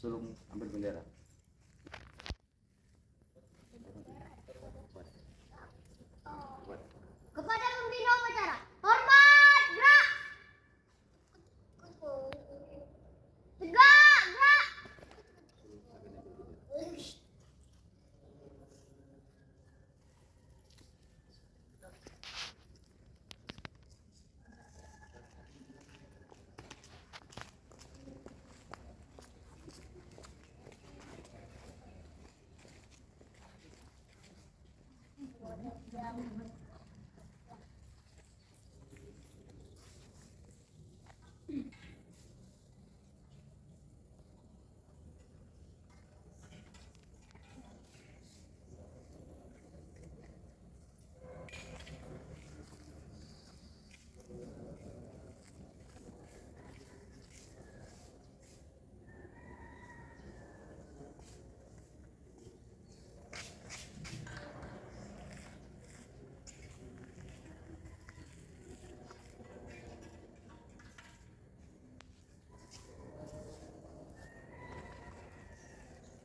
Sulung ambil bendera. Kepada pembina upacara, hormat, gerak. Tegak, gerak.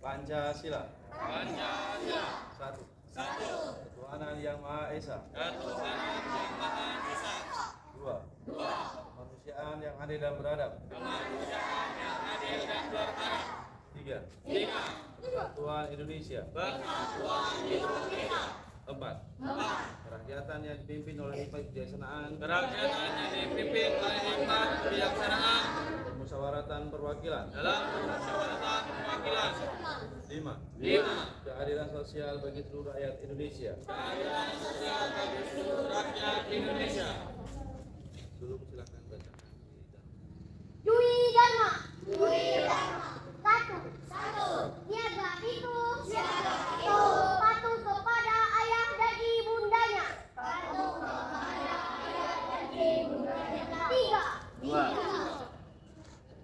Pancasila. Pancasila. Satu. Satu. Ketuhanan Yang Maha Esa. Ketuhanan Yang Maha Esa. Dua. Dua. Kemanusiaan yang adil dan beradab. Kemanusiaan yang adil dan beradab. Tiga. Tiga. Persatuan Indonesia. Persatuan Indonesia. Empat. Empat. Kerakyatan yang dipimpin oleh hikmat kebijaksanaan. Kerakyatan yang dipimpin oleh hikmat kebijaksanaan. Permusyawaratan perwakilan. Dalam permusyawaratan perwakilan. Lima. Lima. Keadilan sosial bagi seluruh rakyat Indonesia. Keadilan sosial bagi seluruh rakyat Indonesia. Dulu silakan baca. Dwi Dharma. Dwi Dharma. Satu. Siaga itu. Patuh kepada ayah dan ibundanya. Tiga. Dua.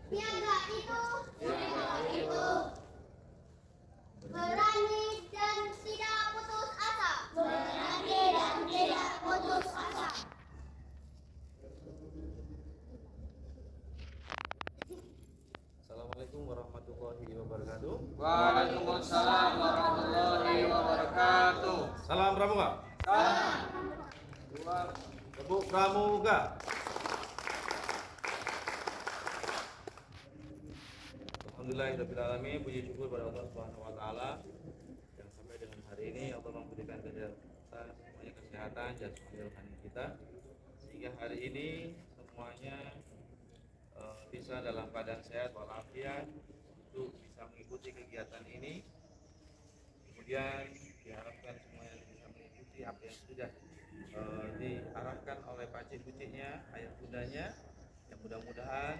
Siaga itu. Berani dan tidak putus asa. Assalamualaikum warahmatullahi wabarakatuh. Waalaikumsalam warahmatullahi wabarakatuh. Salam Pramuka. Salam. Dua. Tepuk Pramuka. Alhamdulillahirrahmanirrahim. Puji syukur pada Allah Subhanahu wa taala yang sampai dengan hari ini Allah memberikan kita semuanya kesehatan jasmani rohani kita sehingga hari ini semuanya bisa dalam keadaan sehat walafiat untuk bisa mengikuti kegiatan ini. Kemudian diharapkan semuanya bisa mengikuti apa yang sudah diarahkan oleh pacik-paciknya, ayah bundanya, yang mudah-mudahan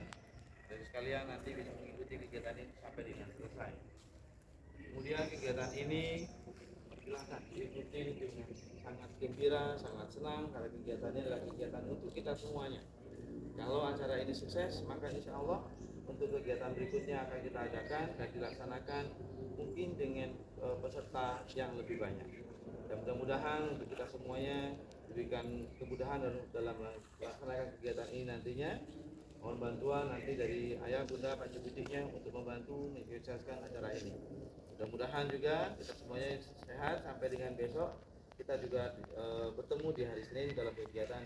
dari sekalian nanti bisa mengikuti kegiatan ini sampai dengan selesai. Kemudian kegiatan ini silakan diikuti dengan sangat gembira, sangat senang karena kegiatannya adalah kegiatan untuk kita semuanya. Kalau acara ini sukses, maka insya Allah untuk kegiatan berikutnya akan kita adakan dan dilaksanakan mungkin dengan peserta yang lebih banyak. Dan mudah-mudahan untuk kita semuanya diberikan kemudahan dalam melaksanakan kegiatan ini nantinya. Mohon bantuan nanti dari ayah bunda pacik-paciknya untuk membantu menyukseskan acara ini. Mudah-mudahan juga kita semuanya sehat sampai dengan besok. Kita juga bertemu di hari Senin dalam kegiatan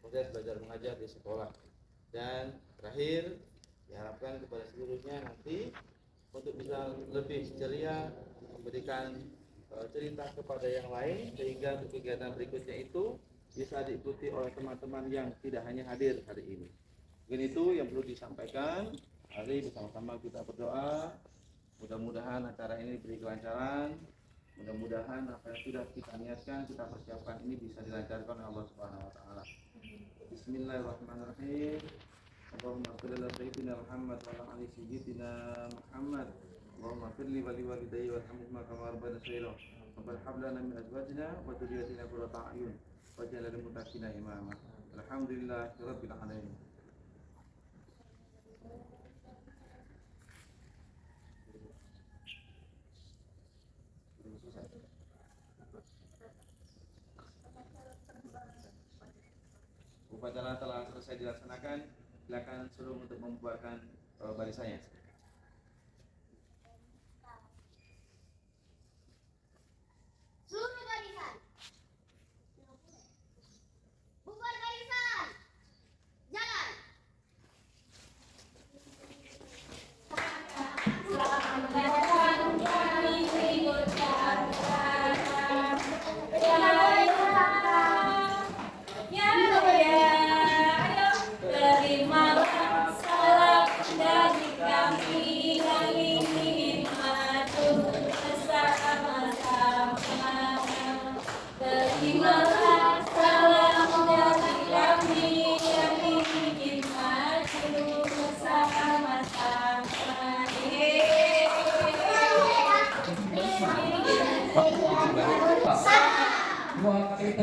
proses belajar mengajar di sekolah. Dan terakhir diharapkan kepada seluruhnya nanti untuk bisa lebih ceria memberikan cerita kepada yang lain sehingga untuk kegiatan berikutnya itu bisa diikuti oleh teman-teman yang tidak hanya hadir hari ini. Mungkin itu yang perlu disampaikan. Mari bersama-sama kita berdoa. Mudah-mudahan acara ini diberi kelancaran. Mudah-mudahan apa yang sudah kita niatkan, kita persiapkan ini bisa dilancarkan oleh Allah Subhanahu wa taala. Bismillahirrahmanirrahim. Allahumma shalli ala sayyidina Muhammad wa ala ali sayyidina Muhammad. Allahumma firli wa liwalidayya warhamhuma kama rabbana shaghira. Rabbana hab lana min azwajina wa dhurriyyatina qurrata a'yun waj'alna lil muttaqina imama. Alhamdulillahirabbil alamin. Upacara telah selesai dilaksanakan. Silakan suruh untuk membubarkan barisannya.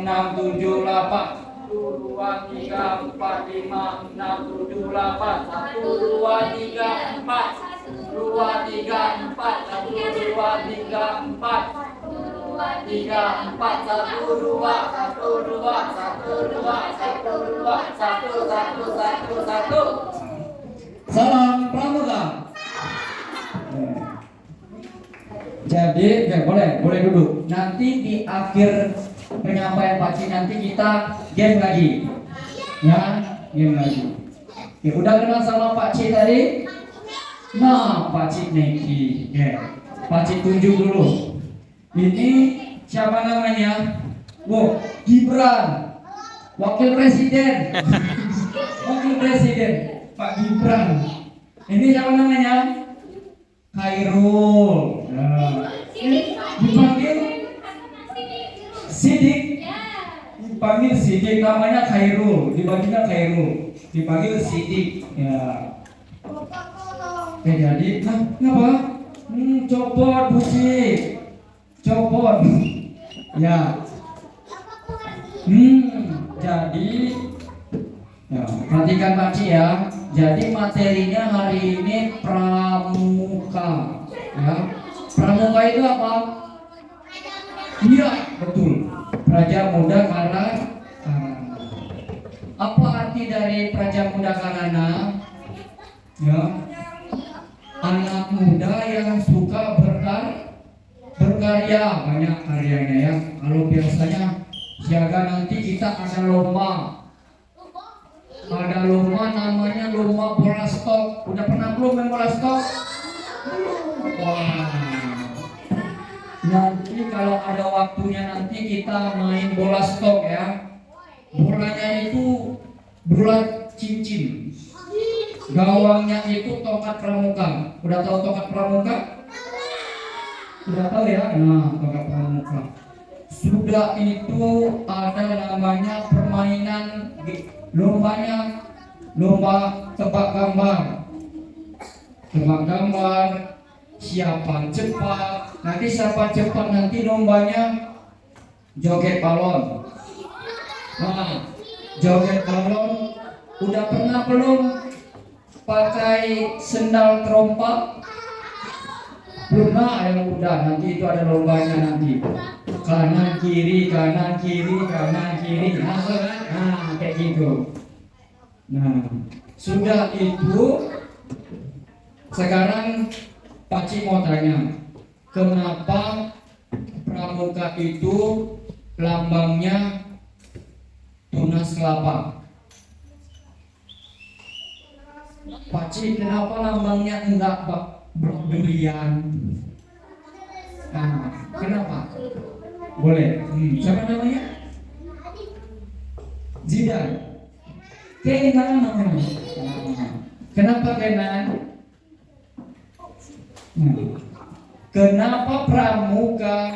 enam tujuh delapan. 1, 2, 3, 4, 5, 6, 7, 8. 1, 2, 3, 4, 5, 6, 7, 8. 1, 2, 3, 4. 2, 3, 4. 1, 2, 3, 4. 3, 4. 1, 2, 1, 2, 1, 2, 1, 2, 1, 1, 1, 1. Salam pramuka. Jadi, boleh duduk. Nanti di akhir penyampaian Pak Cik nanti kita game lagi. Ya, game lagi. Ya, udah kenal sama Pak Cik tadi? Nah, Pak Cik Neki. Ya. Pak Cik tunjuk dulu. Ini siapa namanya? Wow, Gibran. Wakil Presiden. Wakil Presiden Pak Gibran. Ini siapa namanya? Khairul. Nah, dipanggil Sidik. Dipanggil Sidik, namanya Khairul, dipanggil Sidik. Ya. Jadi, ngapa? Copot musik, copot. Ya. Jadi, ya, perhatikan Pak Ci ya. Jadi materinya hari ini pramuka. Ya. Pramuka itu apa? Iya, betul. Praja Muda Karana. Apa arti dari Praja Muda Karana? Ya. Anak muda yang suka berkarya, banyak karyanya ya. Kalau biasanya siaga nanti kita ada lomba namanya lomba bola stok. Udah pernah belum main bola stok? Wah. Nanti kalau ada waktunya nanti kita main bola stok ya. Bolanya itu bola cincin. Gawangnya itu tongkat pramuka. Udah tahu tongkat pramuka? Udah tahu ya? Nah, tongkat pramuka. Sudah itu ada namanya permainan lombanya, lomba tebak gambar. Siapa cepat. Nanti siapa cepat nanti lombanya joget balon. Nah, joget balon udah pernah belum pakai sendal terompak? Belum. Nah, yang udah nanti itu ada lombanya nanti. Kanan kiri. Nah, kayak gitu. Nah, sudah itu sekarang Pak Ci mau tanya, kenapa pramuka itu lambangnya tunas kelapa? Pak Ci, kenapa lambangnya enggak berlian? Nah, kenapa? Boleh. Siapa namanya? Zidan. Kenan namanya. Kenapa Kenan? Kenapa pramuka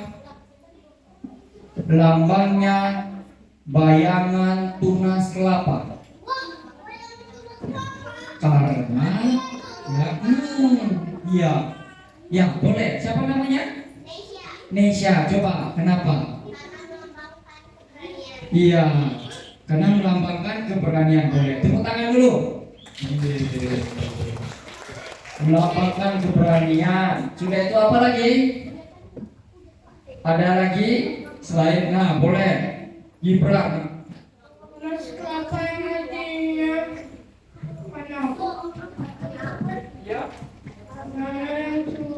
lambangnya bayangan tunas kelapa? Karena ya boleh. Siapa namanya? Nesya. Coba kenapa? Iya, karena melambangkan keberanian. Boleh tepuk tangan dulu. Melambangkan keberanian. Sudah itu apa lagi? Ada lagi selain boleh Gibran. Mas kelapa yang hatinya mana? Ya. Mana itu?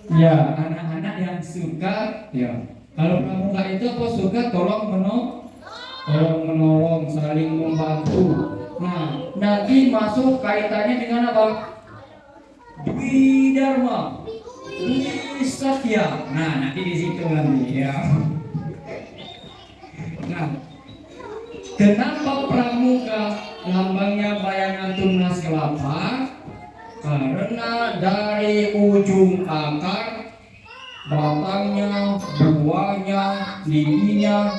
Ya, anak-anak yang suka ya. Kalau pramuka itu apa suka tolong menolong, saling membantu. Nah, nanti masuk kaitannya dengan apa? Dwi Dharma, Dwi Satya. Nah, nanti di situ nanti ya. Nah, kenapa pramuka lambangnya bayangan tunas kelapa? Karena dari ujung akar, batangnya, buahnya, lininya,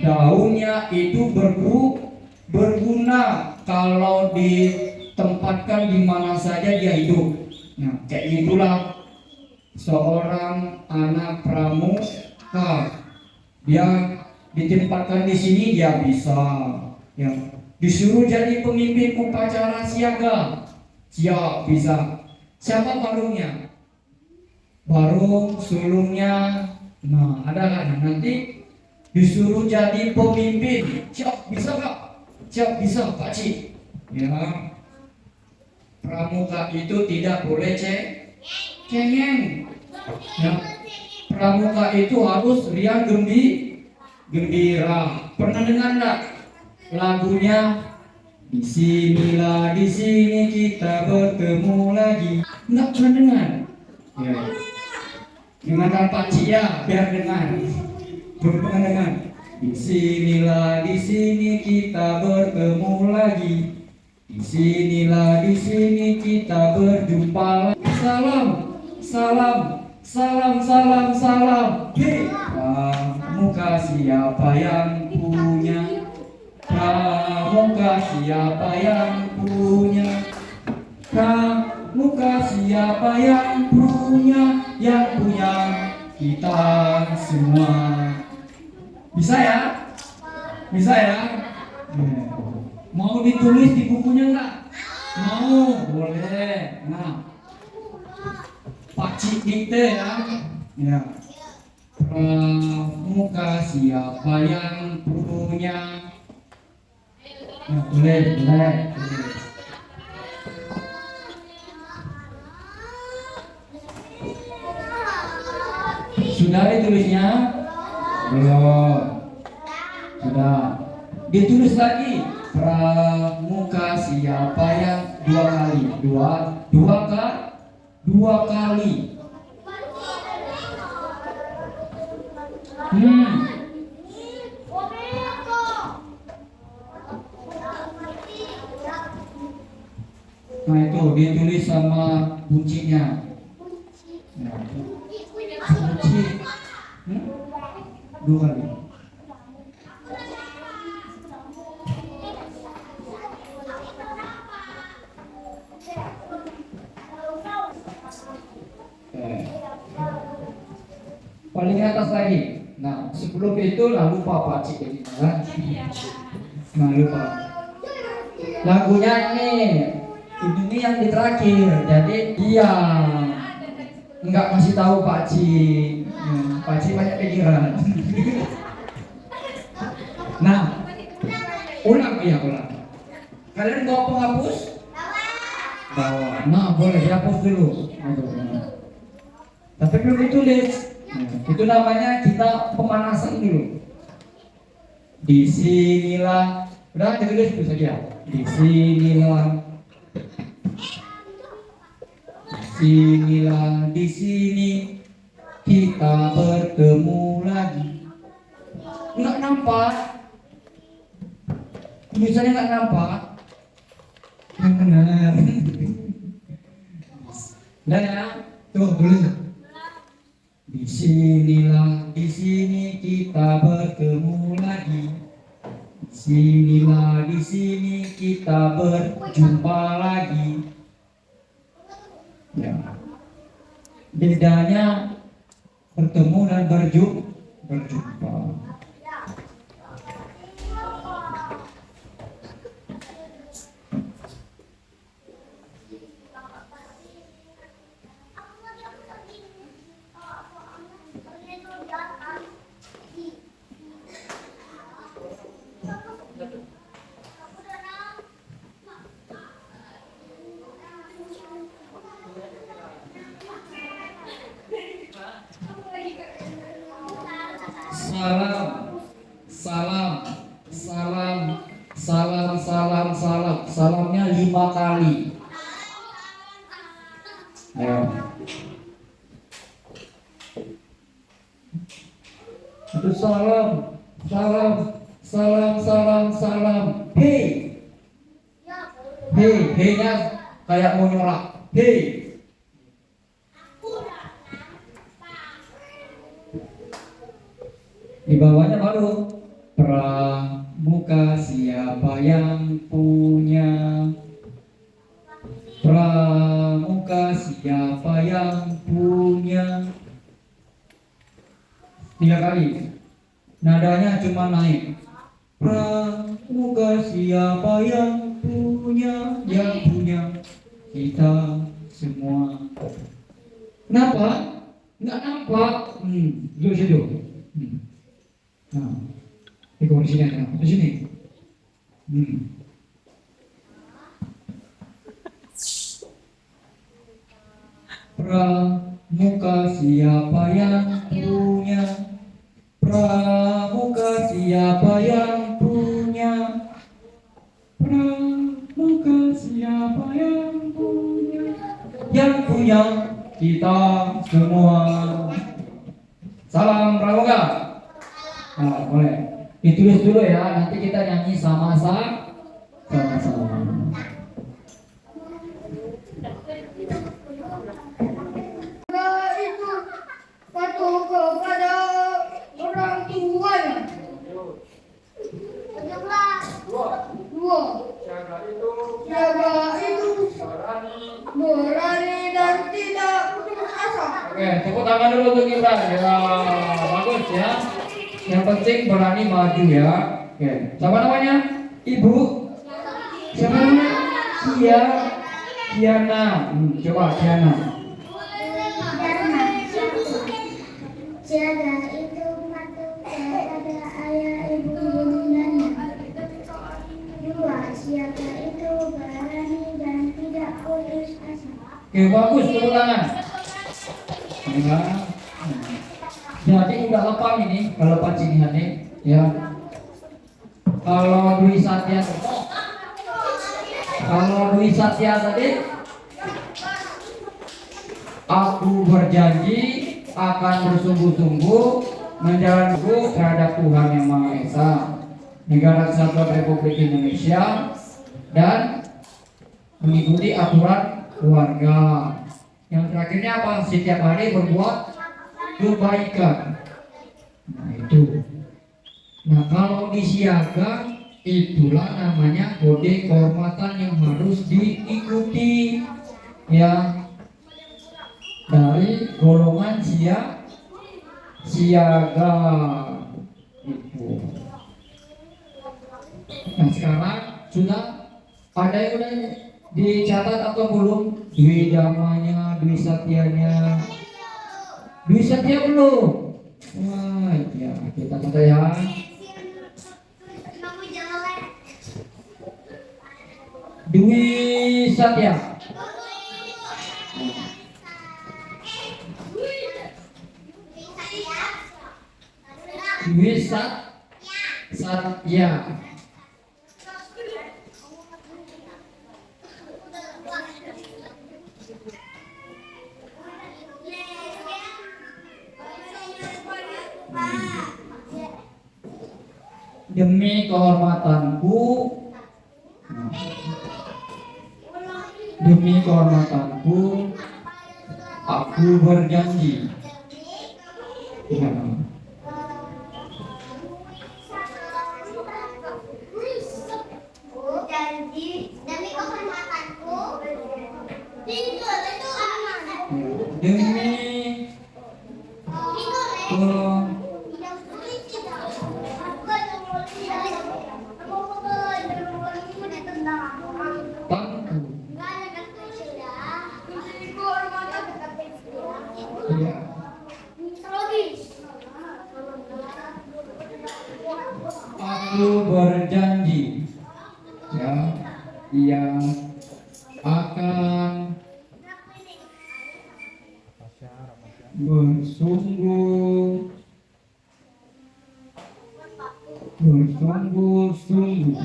daunnya itu berguna kalau ditempatkan di mana saja dia hidup. Nah, kayak itulah seorang anak pramuka. Dia ditempatkan di sini dia bisa ya. Disuruh jadi pemimpin upacara siaga, siap bisa. Siapa barungnya? Barung, sulungnya. Nah, ada kan? Nanti disuruh jadi pemimpin, siap bisa Kak? Siap bisa Pak Ci. Ya, pramuka itu tidak boleh cengeng. Ya, pramuka itu harus riang gembira. Pernah dengar enggak? Lagunya Bismillah di sini kita bertemu lagi. Enggak pernah dengar? Ya. Dengarkan Pak Ci ya, biar dengar. Belum pernah dengar. di sini kita bertemu lagi. Di sini kita berjumpa lagi. Salam, salam, salam, salam, salam. Hei, pramuka siapa yang punya? Pramuka siapa yang punya? Pramuka siapa yang punya? Yang punya kita semua. Bisa ya? Bisa ya? Mau ditulis di bukunya enggak? Mau, boleh. Nah, Pak Cik dikte ya. Ya. Pramuka siapa yang punya? Ya, boleh, boleh. Sudah ditulisnya? Belum. Sudah. Ditulis lagi. Pramuka siapa yang dua kali? Dua kali. Nah itu ditulis sama kuncinya. Nah, kunci. Dua kali. Paling atas lagi. Nah, sebelum itu lah lupa Pak Cik ini, kan? Nah, lupa. Lagunya ini yang di terakhir. Jadi dia nggak kasih tahu Pak Cik. Pak Cik banyak pikiran. Nah, ulang ya ulang. Kalian bawa penghapus? Bawa. Nah, boleh dihapus dulu. Tapi belum ditulis. Itu namanya kita pemanasan dulu. Disinilah, udah ditulis itu saja. Disinilah, di sini kita bertemu lagi. Enggak nampak, tulisannya enggak nampak. Yang benar. Udah ya, tuh tulis. Di sini kita bertemu lagi. Di sini kita berjumpa lagi. Ya. Bedanya bertemu dan berjumpa. Salam, salam, salam, salam, salam, salam. Salamnya 5 kali. Ayo. Itu salam, salam, salam, salam, salam. Hei, hei, hei-nya kayak mau nyorak. Hei. Di bawahnya baru pramuka siapa yang punya? Pramuka siapa yang punya? 3 kali. Nadanya cuma naik. Pramuka siapa yang punya? Yang punya kita semua. Kenapa? Nggak nampak. Duduk situ. Nah, di sini aja, di sini. Pramuka siapa yang punya? Pramuka siapa yang punya? Pramuka siapa yang punya? Yang punya kita semua. Salam pramuka. Nah, boleh. Ditulis dulu ya, nanti kita nyanyi sama-sama. Itu patuh kepada orang tuanya. 17. Dua. Jaga itu berani dan tidak putus asa. Oke, tepuk tangan dulu untuk Gibran. Ya, bagus ya. Yang penting berani maju ya. Oke, siapa namanya? Ibu? Siapa namanya? Kiana. Coba Kiana. Jaga itu patuh kepada ayah ibu bundanya. 2. Siaga itu berani dan tidak putus asa. Oke, bagus, tepuk tangan. Ya. Jadi udah lapang ini kalau pacinihannya ya. Kalau Dwi Satya tadi, aku berjanji akan bersungguh-sungguh menjalankan terhadap Tuhan Yang Maha Esa, Negara Kesatuan Republik Indonesia, dan mengikuti aturan keluarga. Yang terakhirnya apa? Setiap hari berbuat kebaikan. Nah itu. Nah kalau disiaga, itulah namanya kode kehormatan yang harus diikuti ya, dari golongan siaga itu. Nah sekarang sudah ada yang udah dicatat atau belum? Dwi Damanya, Dwi Satyanya. Dwi Satya belum? Wah ya, kita catat ya. Dwi Satya. Dwi Satya. Demi kehormatanku, aku berjanji. Ya. Janji demi kehormatanku. Itu aman. Demi ya. Aku berjanji ya, yang akan bersungguh-sungguh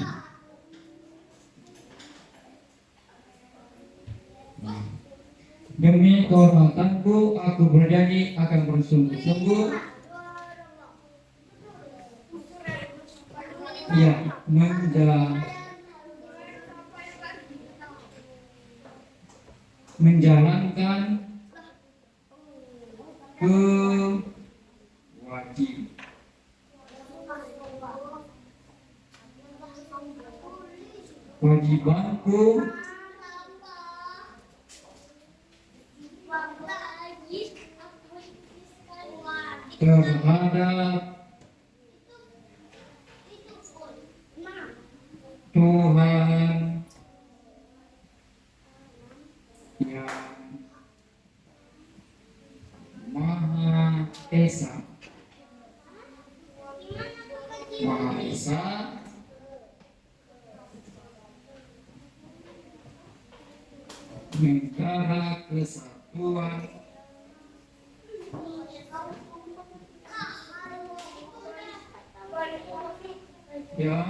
demi kehormatanku, aku berjanji akan bersungguh-sungguh ya, menjalankan kewajibanku terhadap Tuhan Yang Maha Esa, Negara Kesatuan ya,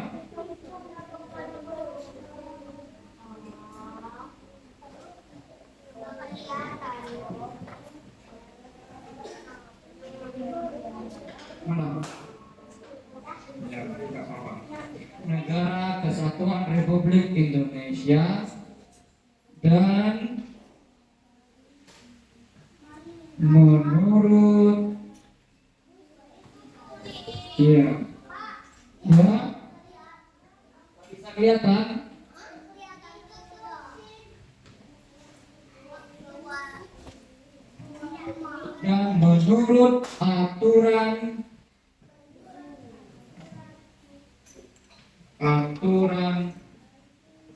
mana? Ya. Indonesia dan menurut ya bisa kelihatan dan menurut aturan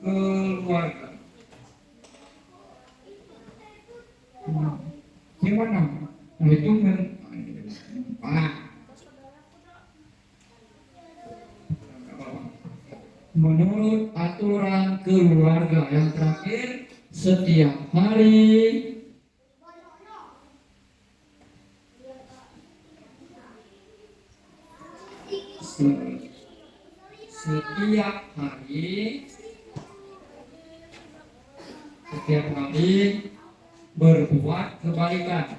keluarga. Gimana? Nah, itu menurut aturan keluarga. Yang terakhir, setiap hari berbuat kebaikan.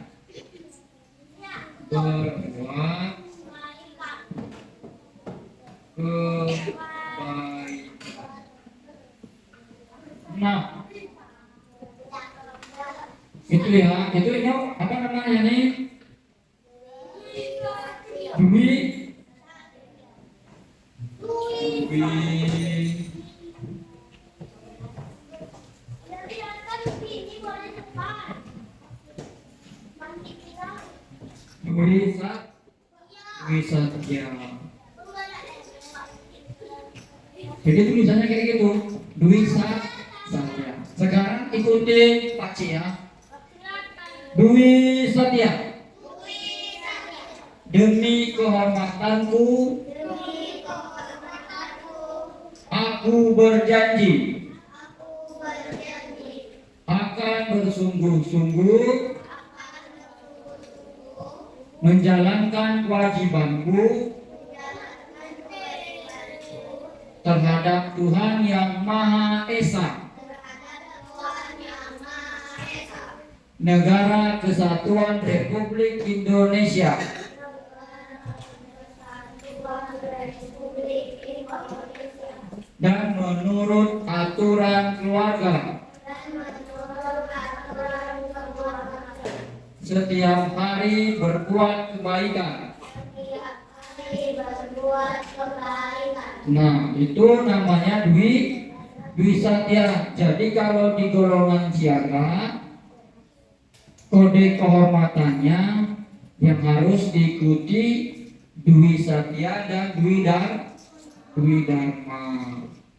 Nah, itu ya, itu apa namanya nih? Dwi. Wisatya. Jadi tulisannya kayak gitu, Dwi Satya. Sekarang ikuti Pak Ci ya. Dwi Satya. Demi kehormatanku, aku berjanji akan bersungguh-sungguh menjalankan kewajibanku terhadap Tuhan Yang Maha Esa, Negara Kesatuan Republik Indonesia, dan menurut aturan keluarga setiap hari berbuat kebaikan. Nah, itu namanya Dwi Satya. Jadi kalau di golongan siaga, kode kehormatannya yang harus diikuti Dwi Satya dan Dwi Dharma.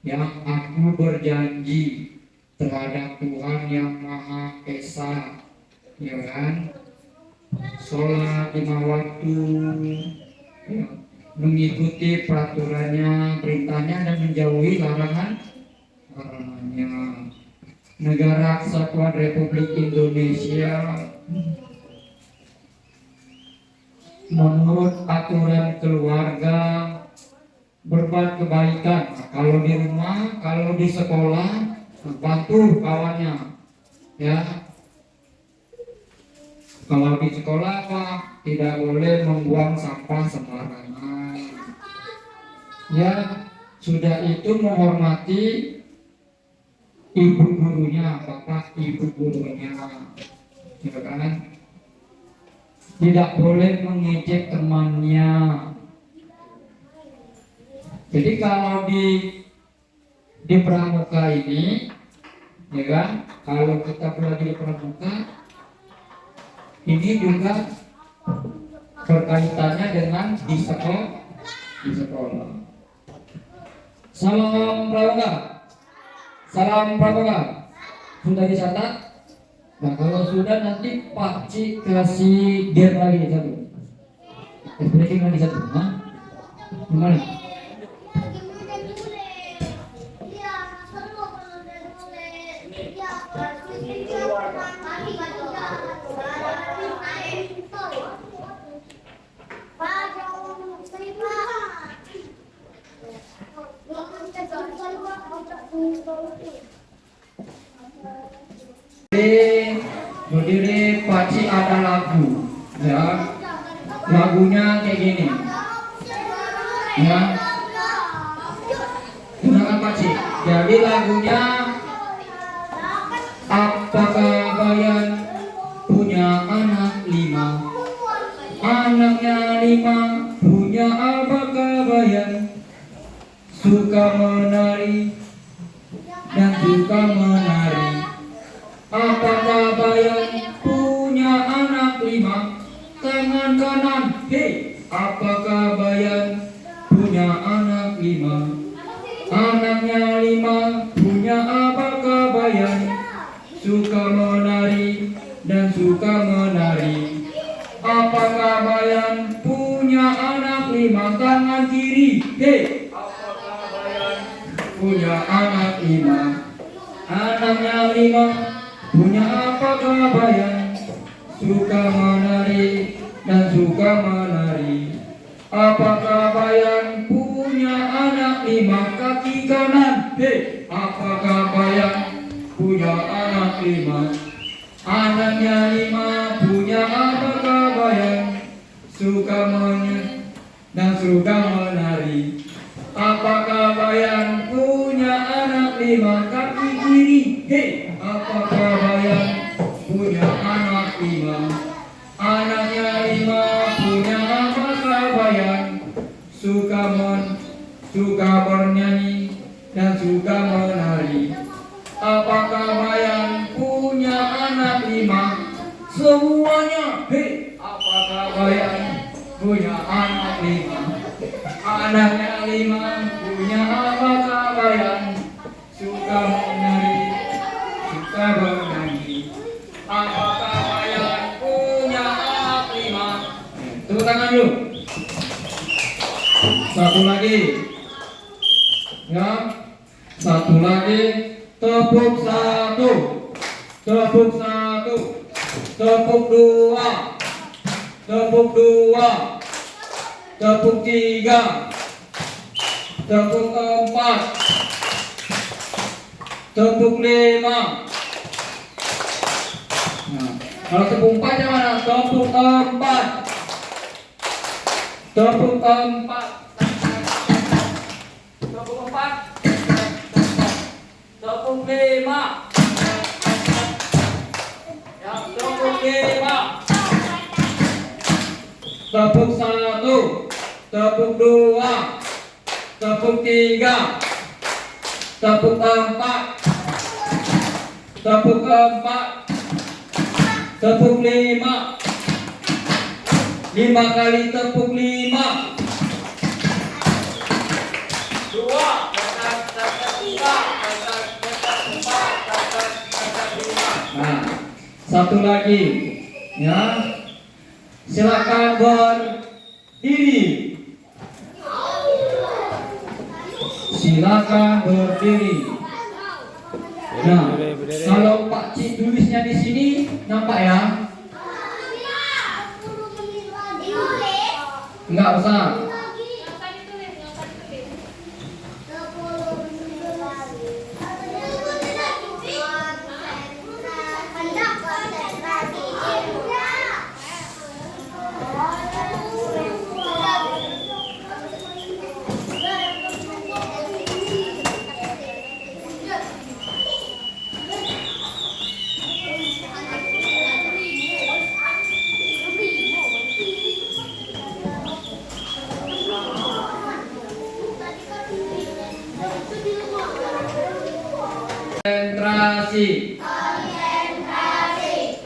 Yang aku berjanji terhadap Tuhan Yang Maha Esa, ya kan? Sholat 5 waktu, ya, mengikuti peraturannya, perintahnya, dan menjauhi larangannya. Negara Kesatuan Republik Indonesia menurut aturan keluarga berbuat kebaikan. Kalau di rumah, kalau di sekolah, bantu kawannya, ya. Kalau di sekolah tidak boleh membuang sampah sembarangan. Ya, sudah itu menghormati ibu gurunya, bapak ibu gurunya, ya kan? Tidak boleh mengejek temannya. Jadi kalau di pramuka ini, ya kan? Kalau kita belajar di pramuka, ini juga berkaitannya dengan di sekolah. Salam pramuka. Salam pramuka. Sudah dicatat? Nah, kalau sudah nanti Pak Ci kasih dir lagi satu. Breaking lagi satu. Hah? Gimana? Berdiri Pak Ci ada lagu, ya. Lagunya kayak gini, ya. Dengarkan Pak Ci. Jadi lagunya Apakah Bayan punya anak 5? Anaknya 5 punya apakah Bayan? Suka menari dan suka menari. Apakah Bayan punya anak 5? Tangan kanan, hei. Apakah Bayan punya anak 5? Anaknya 5 punya apakah Bayan? Suka menari dan suka menari. Apakah Bayan punya anak 5? Tangan kiri, hei. Apakah Bayan punya anak 5? Anaknya 5 punya apakah Bayan? Suka menari dan suka menari. Apakah Bayan punya anak 5? Kaki kanan, hei. Apakah Bayan punya anak 5? Anaknya 5 punya apakah Bayan? Suka menari dan suka menari. Apakah Bayan punya anak 5? Kaki kiri, hei. Apakah Bayan punya anak 5? Anaknya 5 punya apakah Bayan? Suka bernyanyi dan suka menari. Apakah Bayan punya anak 5? Semuanya, hei. Apakah Bayan punya anak 5? Anaknya 5 punya apakah Bayan? Suka menari, suka bernyanyi. Apakah Bayan punya anak 5? Tepuk tangan dulu. Satu lagi. Ya. Satu lagi. Tepuk 1. Tepuk 1. Tepuk 2. Tepuk 2. Tepuk 3. Tepuk 4. Tepuk 5. Nah, kalau tepuk 4 yang mana? Tepuk 4. Tepuk 4. Tepuk 4. Tepuk 5. Ya, tepuk 5. Tepuk 1. Tepuk 2. Tepuk 3. Tepuk 4. Tepuk 4. Tepuk 5. 5 kali tepuk 5. 2. Nah, satu lagi. Ya. Silakan berdiri. Silakan berdiri. Nah, kalau Pak Cik tulisnya di sini nampak ya? Enggak usah. Konsentrasi.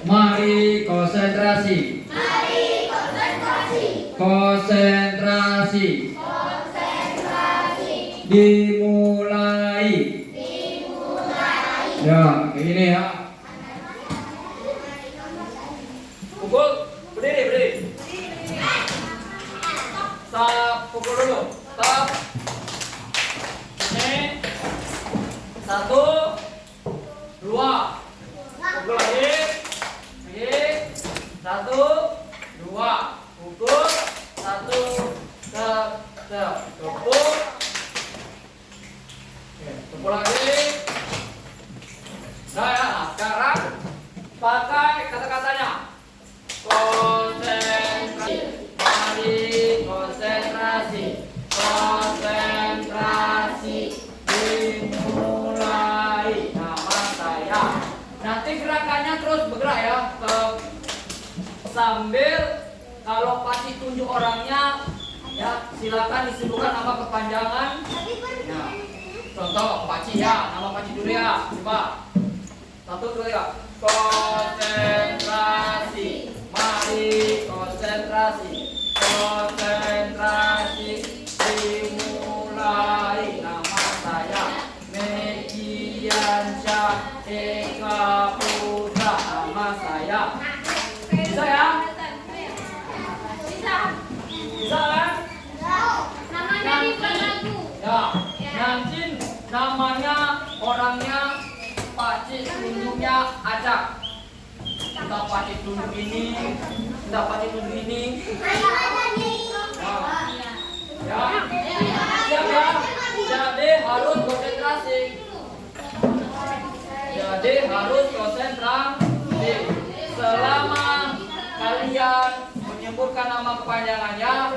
Mari konsentrasi. Konsentrasi. Dimulai. Ya, kayak gini ya. Pukul, berdiri. Stop, pukul dulu. Stop. Ini 1, 2. Pukul lagi. 1, 2. Pukul 1. Tepuk. Tepuk lagi. Nah ya, sekarang pakai kata-katanya. Konsentrasi. Mari konsentrasi. Konsentrasi. Dimulai. Nama saya. Nanti Nanti gerakannya terus bergerak ya. Sambil kalau pasti tunjuk orangnya, ya silakan disebutkan nama kepanjangan. Ya. Contoh Pakcik ya, nama Pakcik dulu ya. Coba. 1, 2, 3. Konsentrasi. Mari konsentrasi. Konsentrasi. Dimulai. Nama saya Megiansyah Eka Putra. Nama saya. Bisa ya? Bisa kan? Namanya dibuat lagu. Ya, nanti namanya orangnya Pakcik tunjuknya acak. Kita Pakcik tunjuk ini, kita Pakcik tunjuk ini. Ya, siap ya. Jadi harus konsentrasi. Jadi harus konsentrasi. Selama kalian menyebutkan nama kepanjangannya,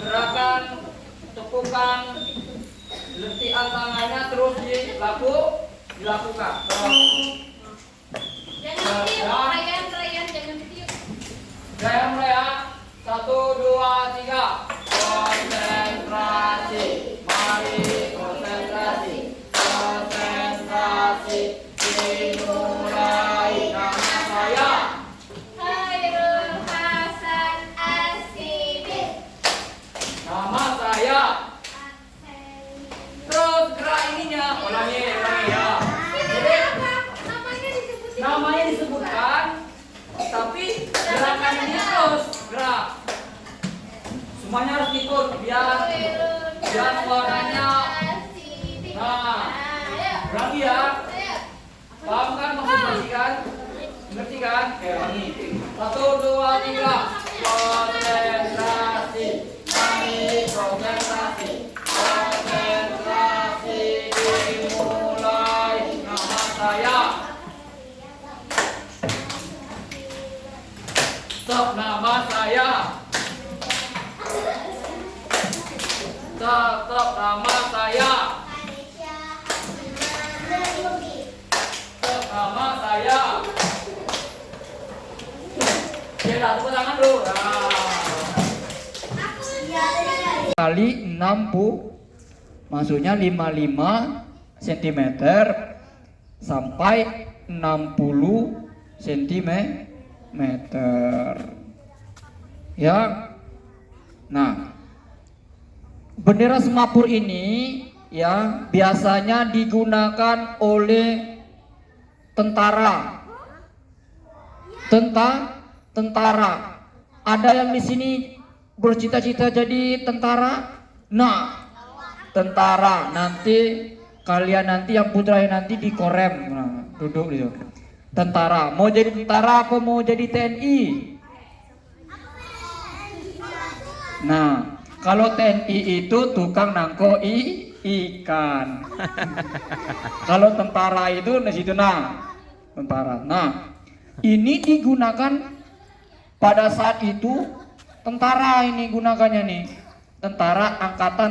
gerakan tepukan letihan tangannya terus dilakukan. Jangan tiup, rayan, jangan tiup. Saya mulai ya. 1, 2, 3. Konsentrasi. Mari konsentrasi. Konsentrasi. Dimulai. Nama saya. Khairul Hasan As-Siddiq. Nama saya. Terus gerak ininya. Ulangi ya. Jadi namanya disebutkan, tapi gerakan ini terus gerak. Semuanya harus ikut biar suaranya. Nah, lagi ya. Paham kan maksudnya kan? Ngerti kan? Ulangi. 1, 2, 3. Konsentrasi. Mari konsentrasi. Konsentrasi dimulai. Nama saya. Stop, nama saya. Stop, nama saya. Stop, nama saya. Oke, tepuk tangan dulu. Kali 60, maksudnya 55 cm sampai 60 cm. Ya. Nah, bendera Semapur ini ya biasanya digunakan oleh tentara. Tentara. Ada yang di sini bercita-cita jadi tentara? Nah, tentara nanti kalian nanti yang putra nanti di Korem. Nah, duduk gitu. Tentara, mau jadi tentara apa mau jadi TNI? Nah, kalau TNI itu tukang nangko ikan. Kalau tentara itu di situ tentara. Nah, ini digunakan pada saat itu tentara ini gunakannya nih. Tentara angkatan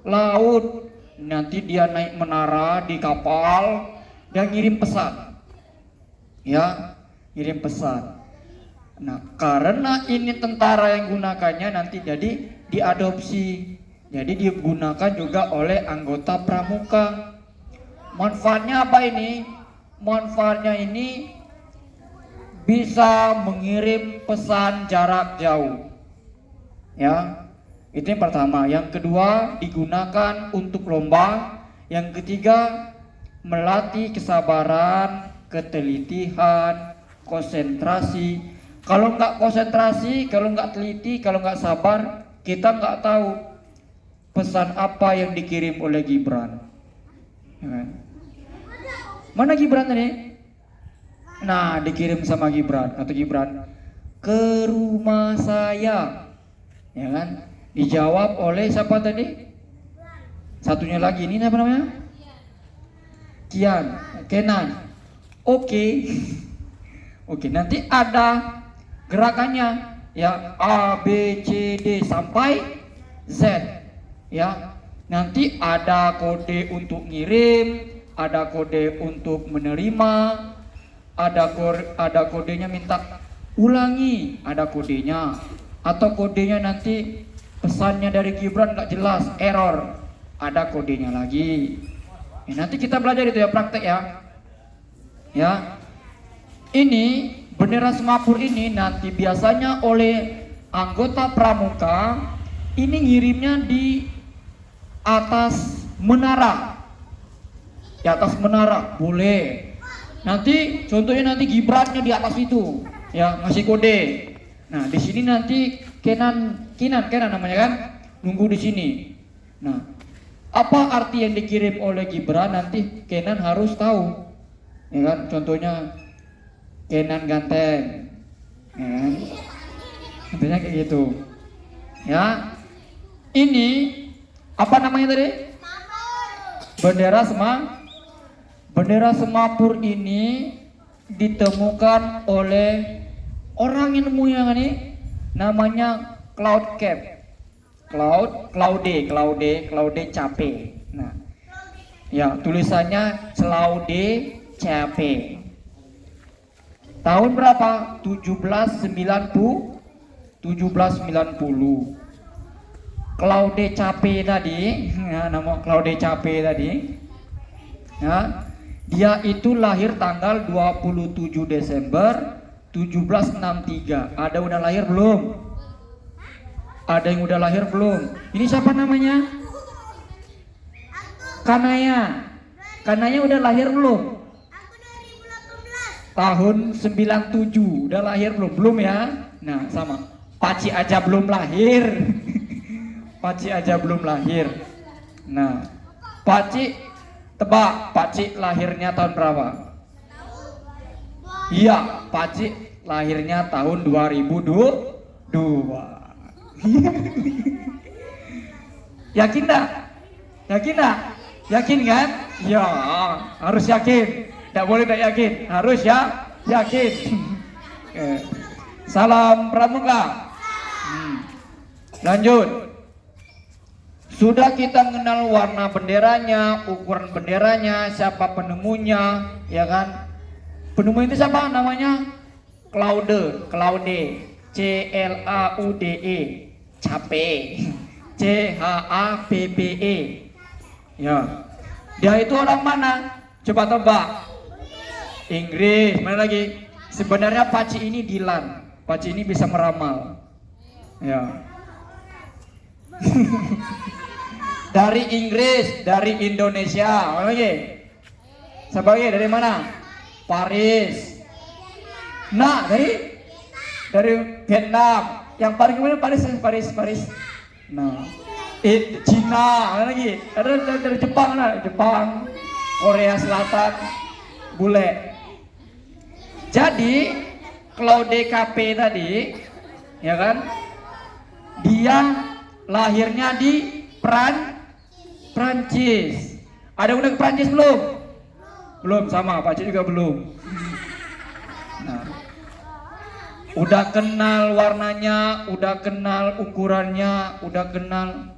laut. Nanti dia naik menara di kapal, dia ngirim pesan. Ya, kirim pesan. Nah, karena ini tentara yang gunakannya nanti jadi diadopsi. Jadi digunakan juga oleh anggota pramuka. Manfaatnya apa ini? Manfaatnya ini bisa mengirim pesan jarak jauh. Ya, itu yang pertama. Yang kedua, digunakan untuk lomba. Yang ketiga, melatih kesabaran, ketelitian, konsentrasi. Kalau nggak konsentrasi, kalau nggak teliti, kalau nggak sabar, kita nggak tahu pesan apa yang dikirim oleh Gibran. Mana Gibran tadi? Nah, dikirim sama Gibran atau Gibran ke rumah saya, ya kan? Dijawab oleh siapa tadi? Satunya lagi ini apa namanya? Kenan. Oke, nanti ada gerakannya ya, A, B, C, D sampai Z ya. Nanti ada kode untuk ngirim, ada kode untuk menerima, ada kodenya minta ulangi, ada kodenya, atau kodenya nanti pesannya dari Gibran nggak jelas, error, ada kodenya lagi. Nanti kita belajar itu ya, praktek ya. Ya, ini bendera semapur ini nanti biasanya oleh anggota pramuka ini ngirimnya di atas menara. Di atas menara boleh. Nanti contohnya nanti Gibrannya di atas itu, ya ngasih kode. Nah di sini nanti Kenan namanya kan, nunggu di sini. Nah apa arti yang dikirim oleh Gibran nanti Kenan harus tahu, ya kan? Contohnya Kenan ganteng, ya kan? Contohnya kayak gitu. Ya, ini apa namanya tadi? Bendera semapur ini ditemukan oleh orang yang nemu yang ini, namanya Claude Capet. Nah, ya tulisannya Claude Capet. Tahun berapa? 1790. Claude Capet tadi, ya, nama Claude Capet tadi, ya, dia itu lahir tanggal 27 Desember 1763. Ada udah lahir belum? Ada yang udah lahir belum? Ini siapa namanya? Kanaya udah lahir belum? Tahun 97 udah lahir belum? Belum ya? Nah sama, Paci aja belum lahir. Paci aja belum lahir. Nah Paci, tebak Paci lahirnya tahun berapa? Iya, Paci lahirnya tahun 2002. Yakin dah? Yakin kan? Ya, harus yakin. Tidak boleh tidak yakin, harus ya yakin. Salam pramuka. Lanjut. Sudah kita mengenal warna benderanya, ukuran benderanya, siapa penemunya, ya kan? Penemu itu siapa namanya? Claude, C-L-A-U-D-E, Capet, C-H-A-P-P-E. Ya, dia itu orang mana? Coba tebak. Inggris, mana lagi? Sebenarnya Paci ini Dilan. Paci ini bisa meramal. Ya. Dari Inggris, dari Indonesia, mana lagi? Sebagai dari mana? Paris. Nah, dari Vietnam. Yang paling kemudian Paris. Nah, Cina, mana lagi? Ada dari Jepang, Jepang, Korea Selatan, bule. Jadi Claude Capet tadi, ya kan? Dia lahirnya di Prancis. Ada udah ke Prancis belum? Belum, sama Pak juga belum. Nah, udah kenal warnanya, udah kenal ukurannya, udah kenal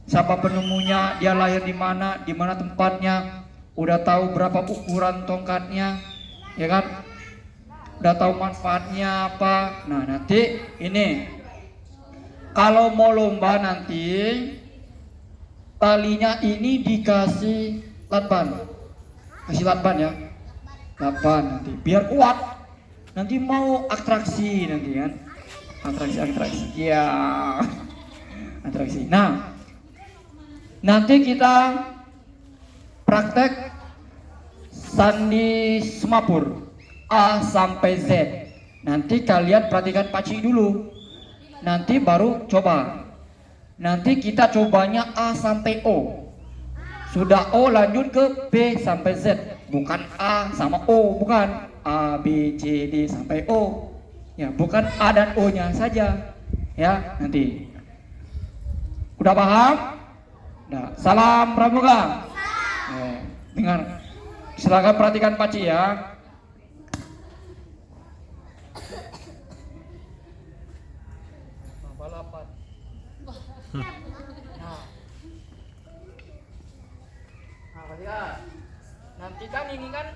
siapa penemunya, dia lahir di mana tempatnya, udah tahu berapa ukuran tongkatnya, ya kan? Udah tahu manfaatnya apa. Nah, nanti ini kalau mau lomba nanti talinya ini dikasih lakban. Kasih lakban ya. Lakban nanti biar kuat. Nanti mau atraksi nanti kan. Atraksi. Ya. Atraksi. Nah, nanti kita praktek sandi semapur A sampai Z. Nanti kalian perhatikan Paci dulu. Nanti baru coba. Nanti kita cobanya A sampai O. Sudah O lanjut ke B sampai Z. Bukan A sama O, bukan A, B, C, D sampai O. Ya, bukan A dan O-nya saja. Ya, nanti. Udah paham? Nah, salam pramuka. Dengar. Silakan perhatikan Paci ya. Balapan. Nah, perhatikan. Nanti kan ini kan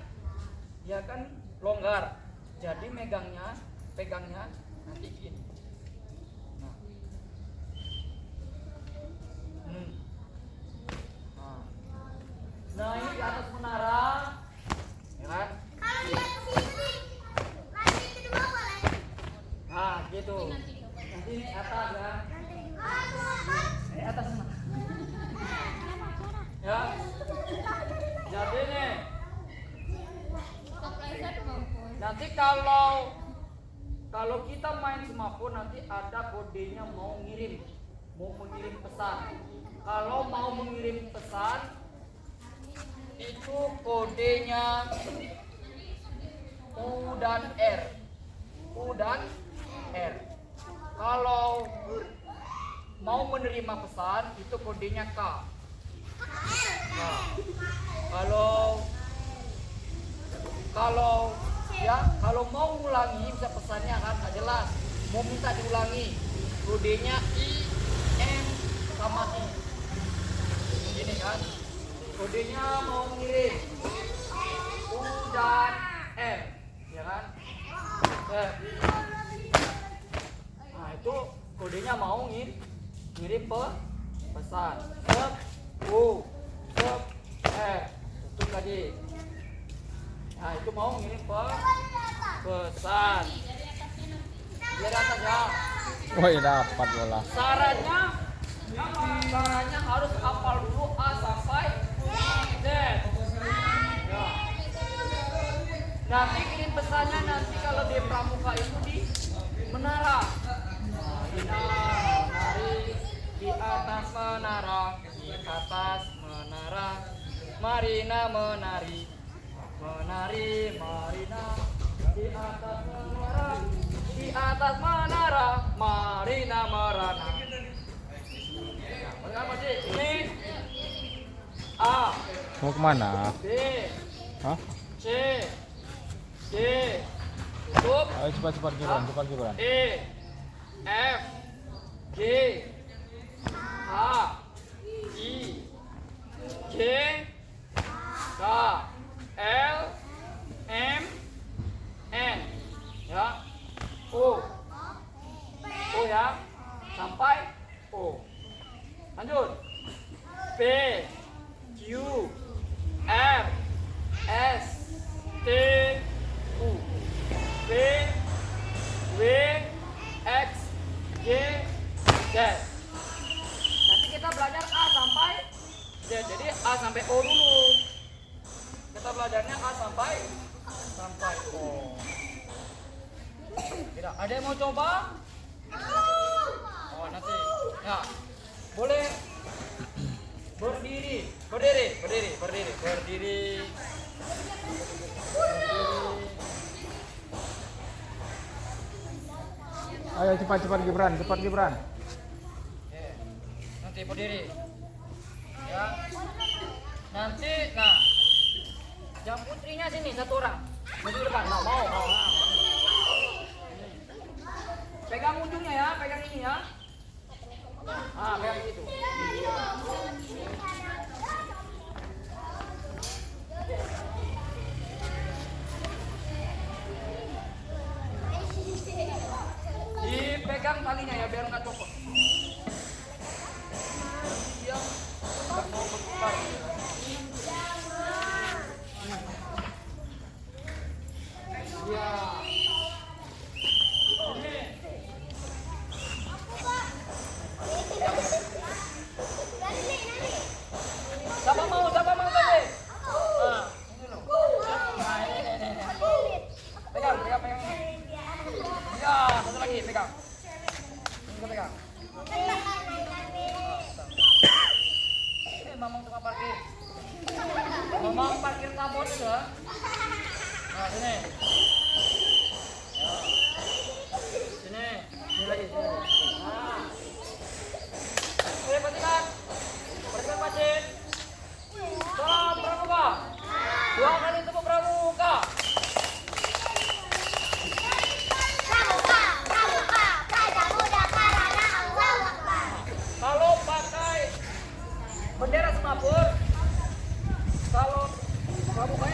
dia kan longgar. Jadi pegangnya nanti gini. Nah. Nah, ini di atas menara. Ya kan? Kalau dia ke sini, nanti ke bawah boleh. Nah, gitu. Nanti ini atas ya. Ini atas sana. Ya. Jadi nih. Nanti kalau kita main smartphone nanti ada kodenya mau mengirim pesan. Kalau mau mengirim pesan itu kodenya U dan R. Kalau mau menerima pesan itu kodenya K. Nah, kalau mau ulangi bisa pesannya kan nggak jelas. Mau minta diulangi kodenya I, M sama I. Ini kan kodenya mau ngirim U dan M, ya kan? Nah itu kodenya mau ngirim pesan. Sep U, sep R, itu tadi. Nah itu mau ngirim pesan. Biar atas ya. Woi, dapat bola. Sarannya harus hafal dulu A sampai Z. Ya. Nanti kirim pesannya nanti kalau di pramuka itu di menara. Di atas menara, di atas menara, Marina menari, Marina di atas menara, Marina merana. Berapa sih? Ini A, Mau kemana? B, Hah? C, D, tutup, Ayo cepat Gibran. E, F, G, H, I, J, K, L, M, N, ya, O ya, sampai O. Lanjut. P, Q, R, S, T, U, V, W, X, Y, Z. Nanti kita belajar A sampai Z. Jadi A sampai O dulu. Kita belajarnya A sampai O. Tidak. Ada yang mau coba? Oh nanti. Ya. Boleh berdiri. Ayo cepat Gibran. Nanti berdiri. Ya. Nanti, nah, jam putrinya sini satu orang. Maju depan. Mau. Pegang ujungnya ya, pegang ini ya. Pegang itu. Dipegang talinya ya biar nggak copot. Dia nggak mau berputar. Ya. Siapa mau tadi? Ini loh. Nah, ini. Pegang ini. Ya, satu lagi pegang. Ini pegang. Ini Mamang tukang parkir. Mamang parkir kabut itu ya. Nah, sini. Ya. Sini lagi. Nah. Oke, perhatikan Pacin. Salam pramuka. 2 kali tepuk pramuka. Kalau pakai bendera Singapura, kalau pramuka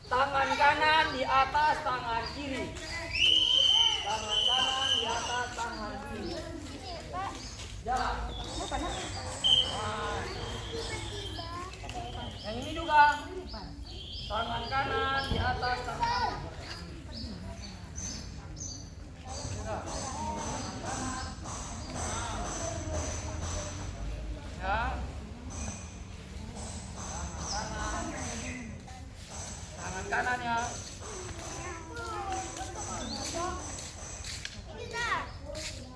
Tangan kanan di atas tangan kiri. Tangan kanan di atas tangan kiri. Jalan. Nah. Yang ini juga. Tangan kanan di atas tangan kiri. Ya. Tangan kanan ya.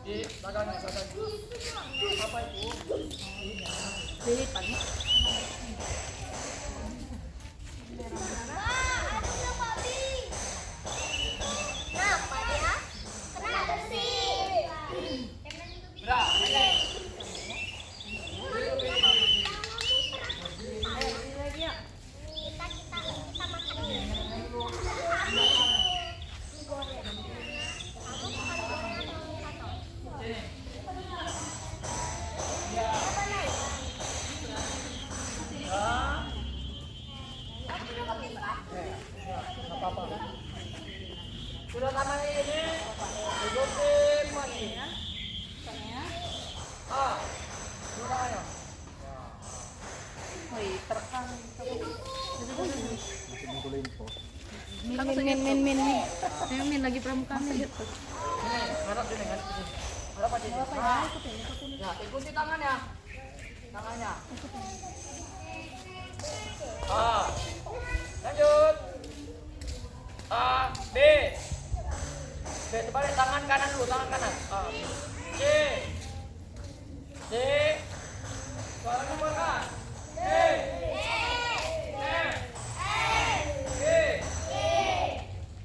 Di belakangnya, apa itu? Lilit pagi. Sudah tangan ini digunting lagi. Sudah ayo. Min lagi pramuka min. Harap sini, harap sini. Harap aja. Ya, ikuti tangannya. Tangannya. Lanjut. B. B terbalik tangan kanan dulu, tangan kanan. C. C. Suaranya pelan. E. F. G.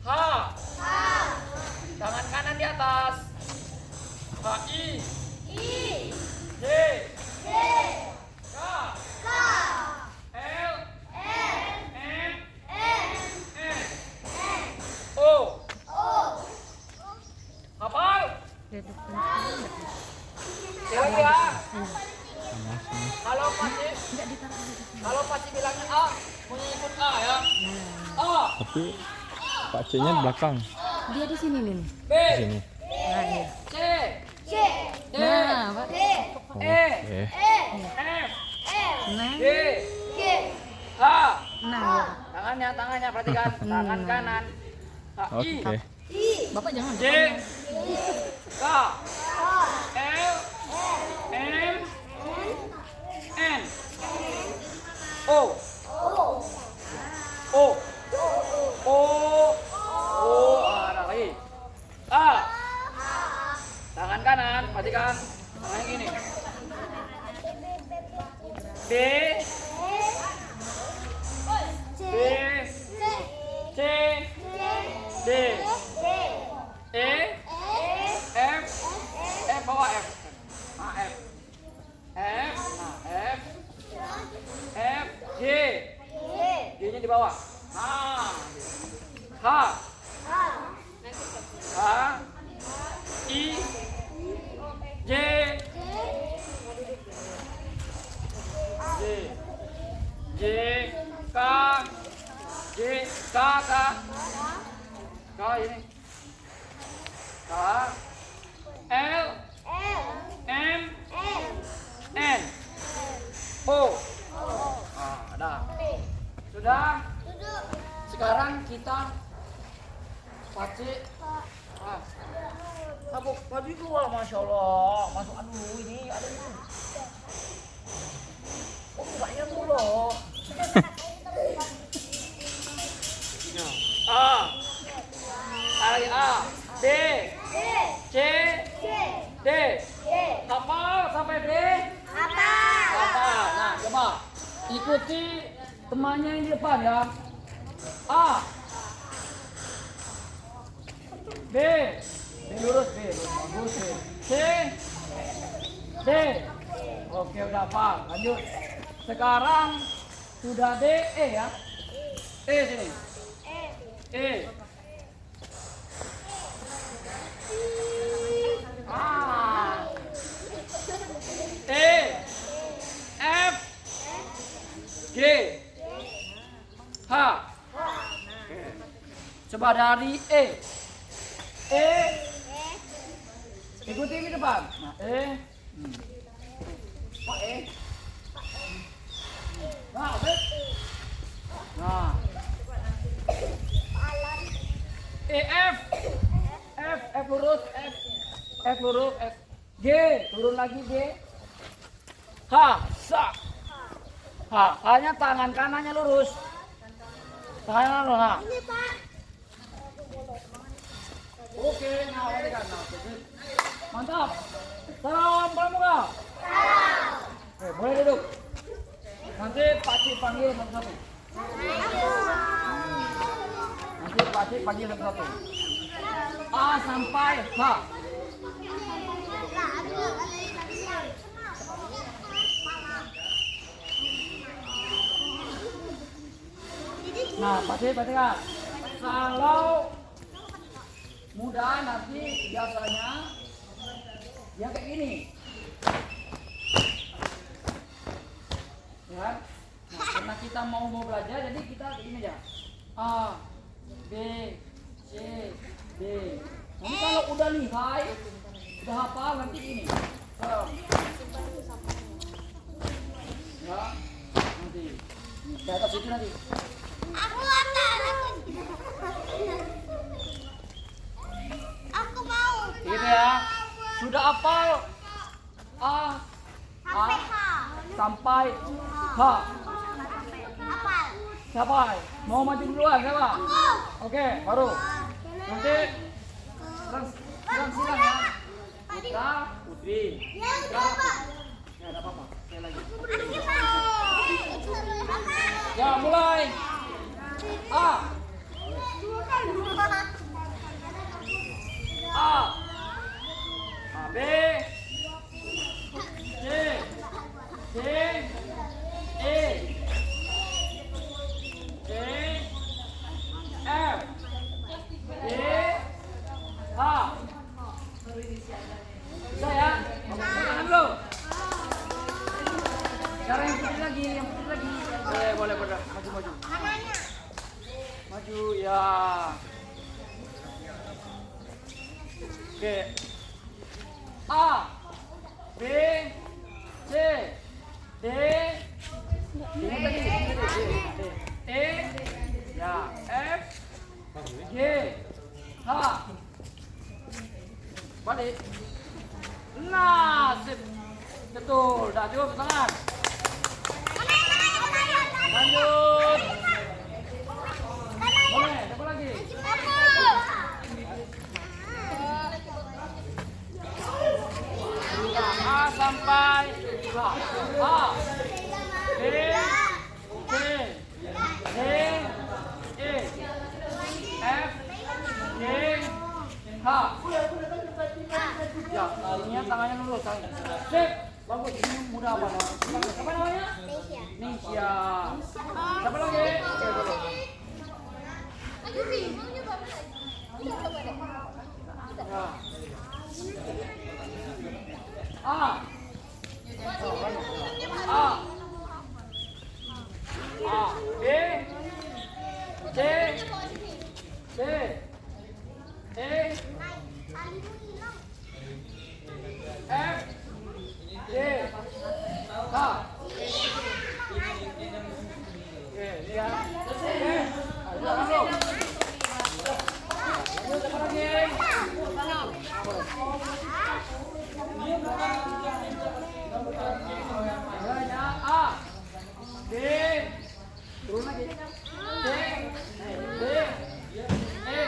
H. Tangan kanan di atas. H. I. J. K. L. M. N. O. Hafal? Lagi ya. Kalau pasti bilangnya A, punya ikut A ya. A. Tapi Pak C-nya di belakang. Dia di sini nih. B. Di sini. Nah, iya. C. D. Nah, Pak. E. Oke. F. Nah, G. H. nah. Tangannya perhatikan. Tangan kanan. H. I. Oke. Bapak jangan. J. K. L. M. N. O. O. Ada lagi. A. Tangan kanan, perhatikan. Tangan yang ini. B. B. C. D. E. F. F bawah F. F. F. F. F. G. G-nya di bawah. H. H. I. J. J. K. J. K. K ini. K. L. M. N. O. Dah. Sudah. Sekarang kita pakai sabuk baju gua, masya Allah. Masuk aduh ini ada ini. Oh enggaknya dulu. A. Lagi A. B. C. D. Hafal sampai D. Hafal. Nah coba ikuti temannya yang di depan ya. A. B. B lurus B. Bagus B. C. D. Oke udah hafal. Lanjut. Sekarang sudah D. E ya. E sini. E. E. F. G. H. Coba dari E. E. Ikuti di depan. Nah, E. Pak E. Nah, bet. Nah. E F. F lurus, F lurus, F. G, turun lagi G. H, sa. H, hanya tangan kanannya lurus. Tangan lurus, nah. Oke, nah, kan. Mantap. Salam pramuka. Oke, boleh duduk. Nanti Pak Cik panggil satu-satu. Nanti Pak Cik panggil satu-satu. A sampai H. Nah, Pak Cik perhatikan. Kalau mudah nanti biasanya yang kayak gini. Ya. Nah, karena kita mau belajar jadi kita begini aja. A, B, C, D. Nanti kalau udah lihai, udah hafal nanti ini. Ya, nanti. Di atas itu nanti. Aku mau. Gitu ya. Sudah hafal A, sampai H. Siapa? Mau maju duluan siapa? Oke, baru. Nanti silang ya. Putra, Putri. Ya, enggak apa-apa. Sekali lagi. Ya, mulai. A. A. B. C. D. E. J. F. G. H. Bisa ya? Tangan dulu. Sekarang yang putih lagi, Boleh, maju. Maju, ya. Oke. A, B, C, D, E, ya, F, G, H. Balik. Nah, sip. Betul, dah cukup tangan. Lanjut. Boleh, siapa lagi? A sampai H. A, B, C, D, E, F, G, H. Ya, talinya tangannya lurus. Sip, bagus. Ini mudah apa? Apa namanya? Nisha. Siapa lagi? Oke, boleh. Ya. A. B, C, D, E, F, G, H. Oke, lihat. Oke. Ayo, masuk. Lanjut, siapa lagi? Adanya A, B, turun lagi. C, D, E,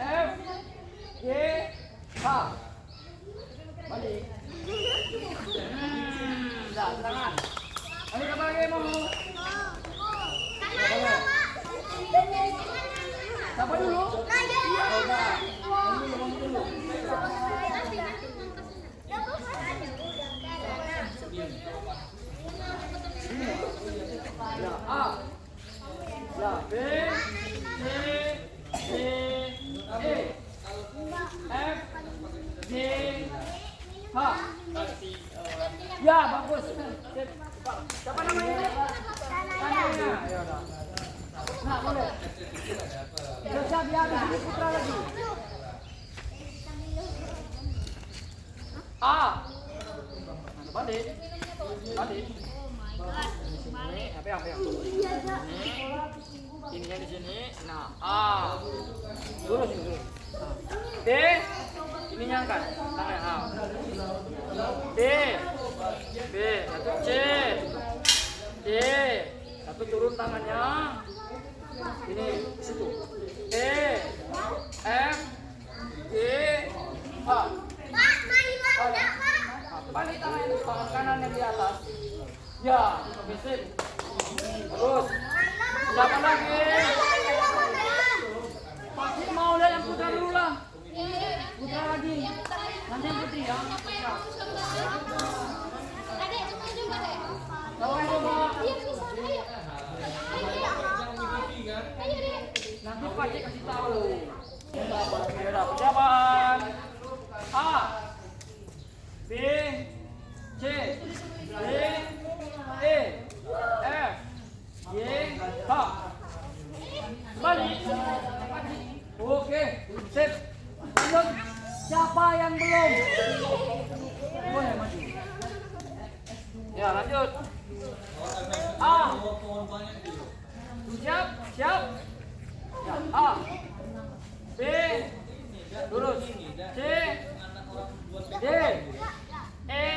F, G, H. Balik. Dah, tangan. Ayo siapa lagi mau? Siapa dulu? Ya, A. Ya, B, C, D, E, F, G, H. Ya, bagus. Siapa namanya? Tananya. Ya udah. Nah, boleh. Siap ya, ini putra lagi. A. Nah, balik. Balik. Sini, apa yang? Ininya di sini. Nah, A. Lurus dulu. D. Ininya angkat. Tangan A. D. B. Satu C. D. Satu turun tangannya. Ini di situ. E. F. G. A. Balik tangan kanan yang di atas. Ya, besok. Terus. Siapa lagi? Pasti mau lihat yang putra dulu lah. Putra lagi. Nanti yang putri ya. Lawan coba. Nanti Pak Cik kasih tahu. Persiapan. A. B. C. D. E. F. Y. H. Balik. Oke, sip. Lanjut. Siapa yang belum? Boleh maju. Ya, lanjut. A. Siap, siap. Ya, A. B. Lurus. C. D. E.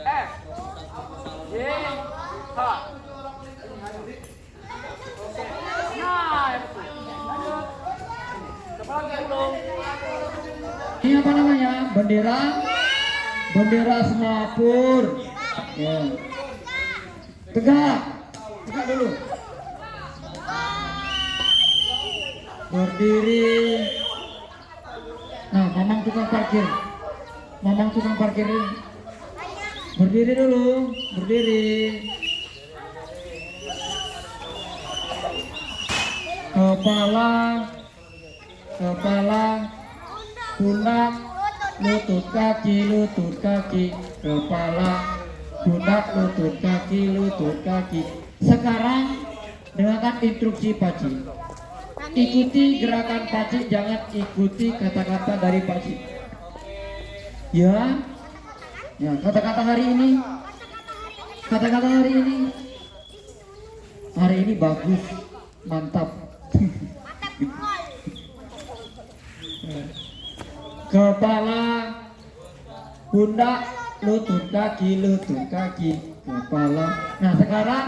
F. G. H. Oke. Nah, itu. Lanjut. Siapa lagi belum? Ini apa namanya? Bendera. Bendera Singapura. Ya. Tegak. Tegak dulu. Berdiri. Nah, mamang tukang parkir. Mamang tukang parkir ini. Berdiri dulu. Berdiri. Kepala. Kepala. Pundak. Lutut kaki. Lutut kaki. Kepala. Pundak. Lutut kaki. Lutut kaki. Sekarang dengarkan instruksi Paci. Ikuti gerakan Paci, jangan ikuti kata-kata dari Paci. Ya. Ya, kata-kata hari ini. Kata-kata hari ini. Hari ini bagus, mantap. Kepala, pundak, lutut kaki, kepala. Nah, sekarang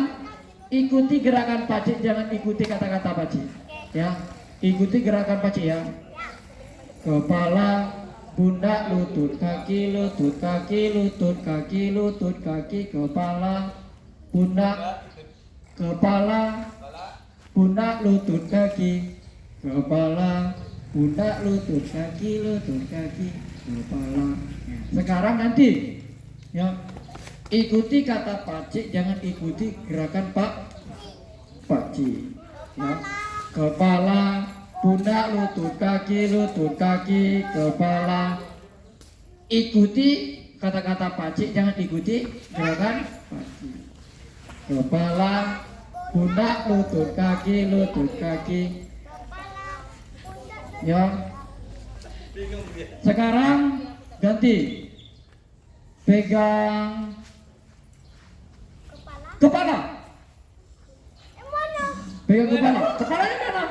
ikuti gerakan Paci, jangan ikuti kata-kata Paci. Ya, ikuti gerakan Paci ya. Kepala, pundak, lutut kaki, kepala, pundak, kepala, pundak, lutut kaki, kepala, pundak, lutut kaki, kepala. Sekarang nanti ya, ikuti kata Paci, jangan ikuti gerakan Paci. Ya. Kepala, pundak, lutut kaki, kepala. Ikuti kata-kata Paci, jangan ikuti gerakan Paci. Kepala, pundak, lutut kaki. Ya. Sekarang ganti. Pegang kepala. Pegang kepala. Kepalanya mana?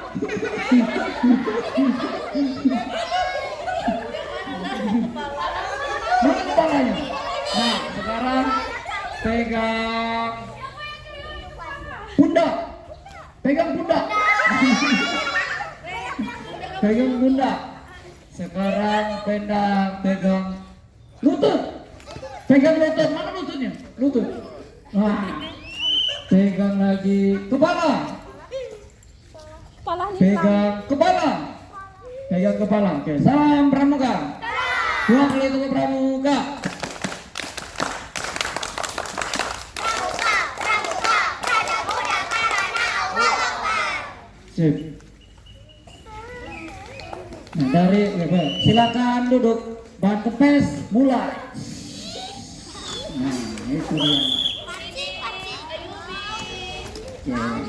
Mana kepalanya? Nah, sekarang pegang pundak. Pegang pundak. Pegang pundak. Sekarang pegang lutut. Pegang lutut. Mana lututnya? Lutut. Nah, pegang lagi kepala. Pegang kepala. Pegang kepala. Oke, salam pramuka. 2 kali tepuk pramuka. Sip. Nah, dari silakan duduk. Bahan kempes mulai. Nah, itu dia. Oke.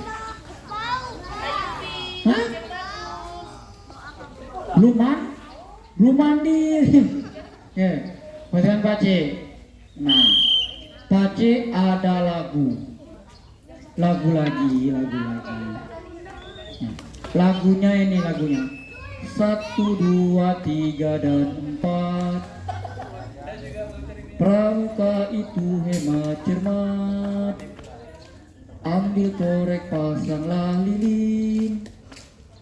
belum mandi. Ya, perhatikan Pak C. Nah, Pak C ada lagu lagi. Nah, lagunya ini lagunya 1, 2, 3 dan 4. Pramuka itu hemat cermat, ambil korek pasanglah lilin.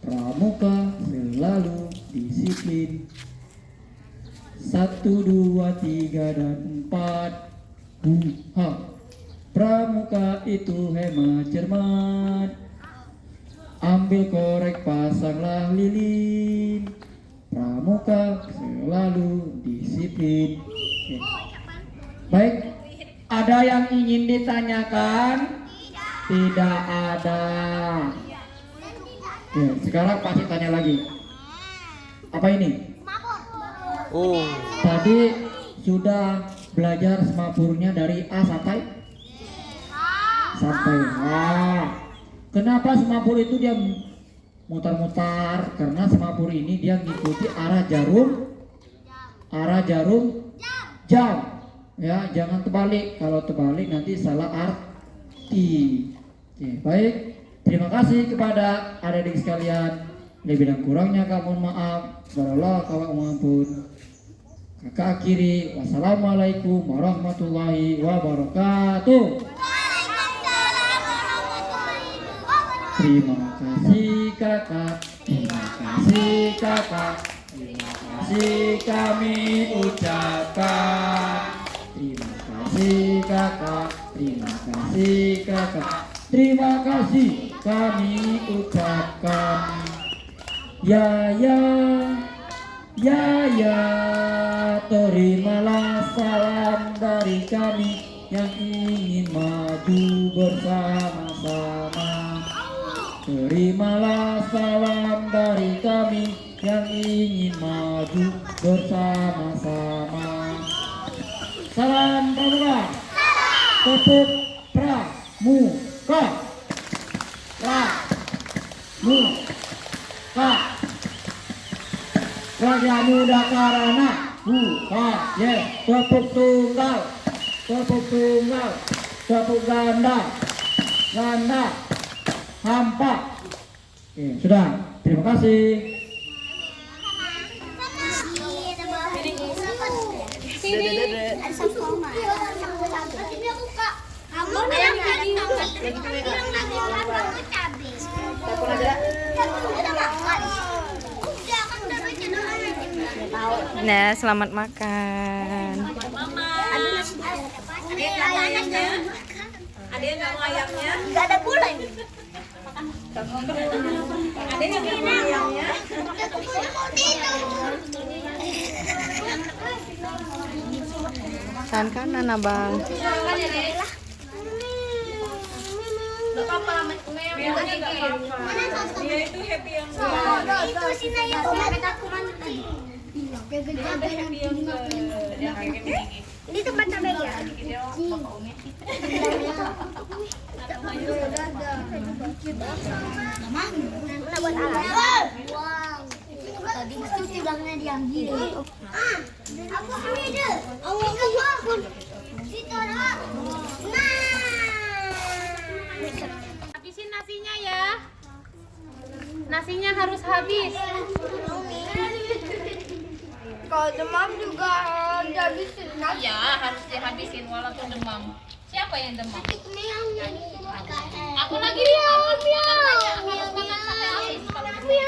Pramuka selalu disiplin. 1, 2, 3 dan 4. Ha. Pramuka itu hemat cermat, ambil korek pasanglah lilin. Pramuka selalu disiplin. Oke. Baik, ada yang ingin ditanyakan? Tidak ada. Oke, sekarang Pak Cik tanya lagi. Apa ini? Oh. Tadi sudah belajar semapurnya dari A sampai A. Kenapa semapur itu dia mutar-mutar? Karena semapur ini dia mengikuti arah jarum jam. Ya, jangan terbalik. Kalau terbalik nanti salah arti. Oke, baik. Terima kasih kepada adik-adik sekalian. Lebih dan kurangnya kami mohon maaf. Wallahu kawan maupun. Kakak akhiri. Wassalamualaikum warahmatullahi wabarakatuh. Terima kasih kakak. Terima kasih kakak. Terima kasih kami ucapkan. Terima kasih kakak. Terima kasih kakak. Terima kasih kami ucapkan. Ya, terimalah salam dari kami yang ingin maju bersama-sama. Terimalah salam dari kami yang ingin maju bersama-sama. Salam pramuka. Tepuk pramuka. Pramuka. Raja Muda Karana. Tepuk tunggal. Tepuk ganda. Hampa. Oke, sudah. Terima kasih. Nah, selamat makan. Ada yang nggak mau ayamnya? Nggak ada pula ini. Ada yang nggak mau ayamnya? Tangan kanan, Abang. Nggak apa-apa, memangnya nggak apa-apa. Dia itu happy yang Itu si Naya sampai aku mandi. happy yang dia kayak gini. Ini tempat sampai ya. Mana buat alat? Tadi itu tilangnya diambil. Aku ambil. Aku. Situ ada. Habisin nasinya ya. Nasinya harus habis. Kalau demam juga dihabisin. Ya, harus dihabisin walaupun demam. Siapa yang demam? Aku lagi demam. Makanya harus makan sampai habis kalau demam.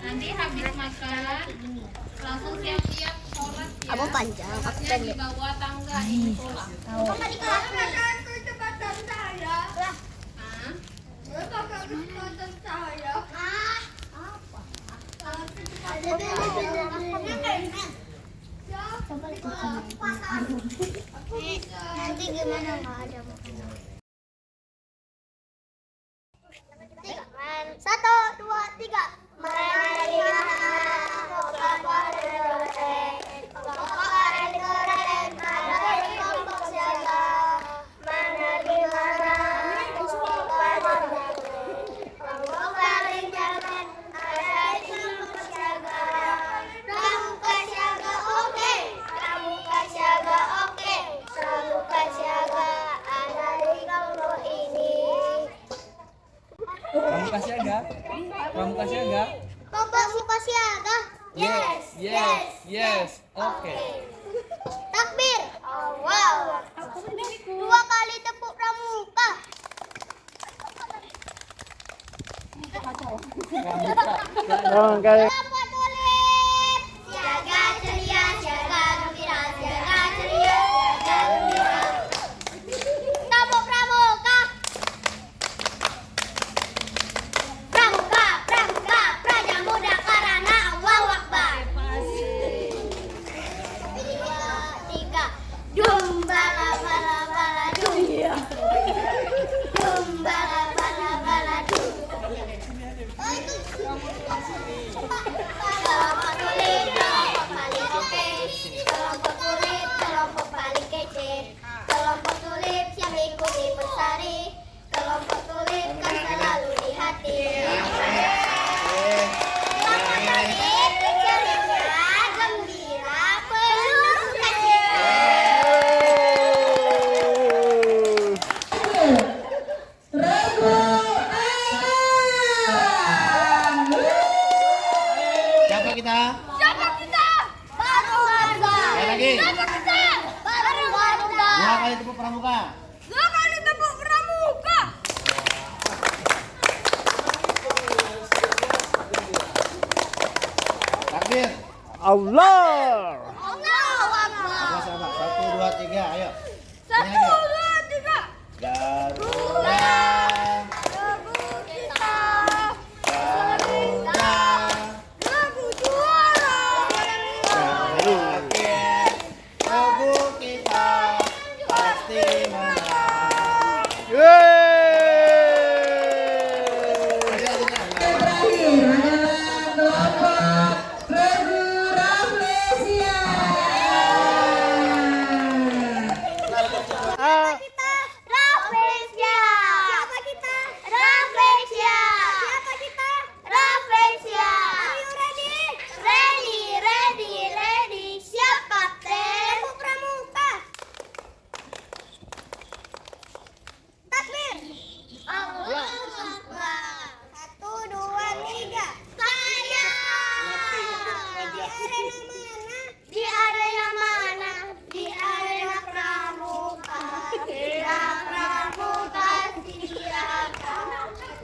Nanti habis makan langsung siap-siap sholat ya. Abang panjang, aku Di pendek. bawah tangga di sekolah. Apa di kelas? Apa? Coba nanti gimana nggak ada makanan. 1, 2, 3. Mari Pramuka siaga. Pramuka siaga. Pramuka siaga. Yes. Oke. Takbir. Wow. 2 kali tepuk pramuka. Apa tulip? Siaga ceria, siaga gembira, siaga ceria, siaga gembira. Tepuk pramuka. Pramuka, pramuka, praja muda karana Allahu Akbar. 3. Dum bala bala bala dum. Dum bala bala bala dum. Kelompok tulip, kelompok paling oke. Kelompok tulip, kelompok paling kece. Kelompok tulip yang ikuti pesari. Kelompok tulip kan selalu di hati. Kelompok tulip ceria, gembira, penuh sukacita. Siapa kita? Siapa kita? Baru warga. Sekali lagi. Siapa kita? Baru warga. 2 kali tepuk pramuka. 2 kali tepuk pramuka. Takbir. Allah. Allahu Akbar. Sama. 1, 2, 3. Ayo. 1, 2, 3. Garuda. Lagu kita. Garuda. Lagu juara. Yakin. Lagu kita pasti menang. Kita Rafflesia. Siapa kita? Rafflesia. Siapa kita? Rafflesia. Are you ready? Ready. Siap kapten. Tepuk pramuka. Takbir. Allahu Akbar. 1, 2, 3. Saya. Di arena mana? Di arena pramuka. Kita pramuka siaga.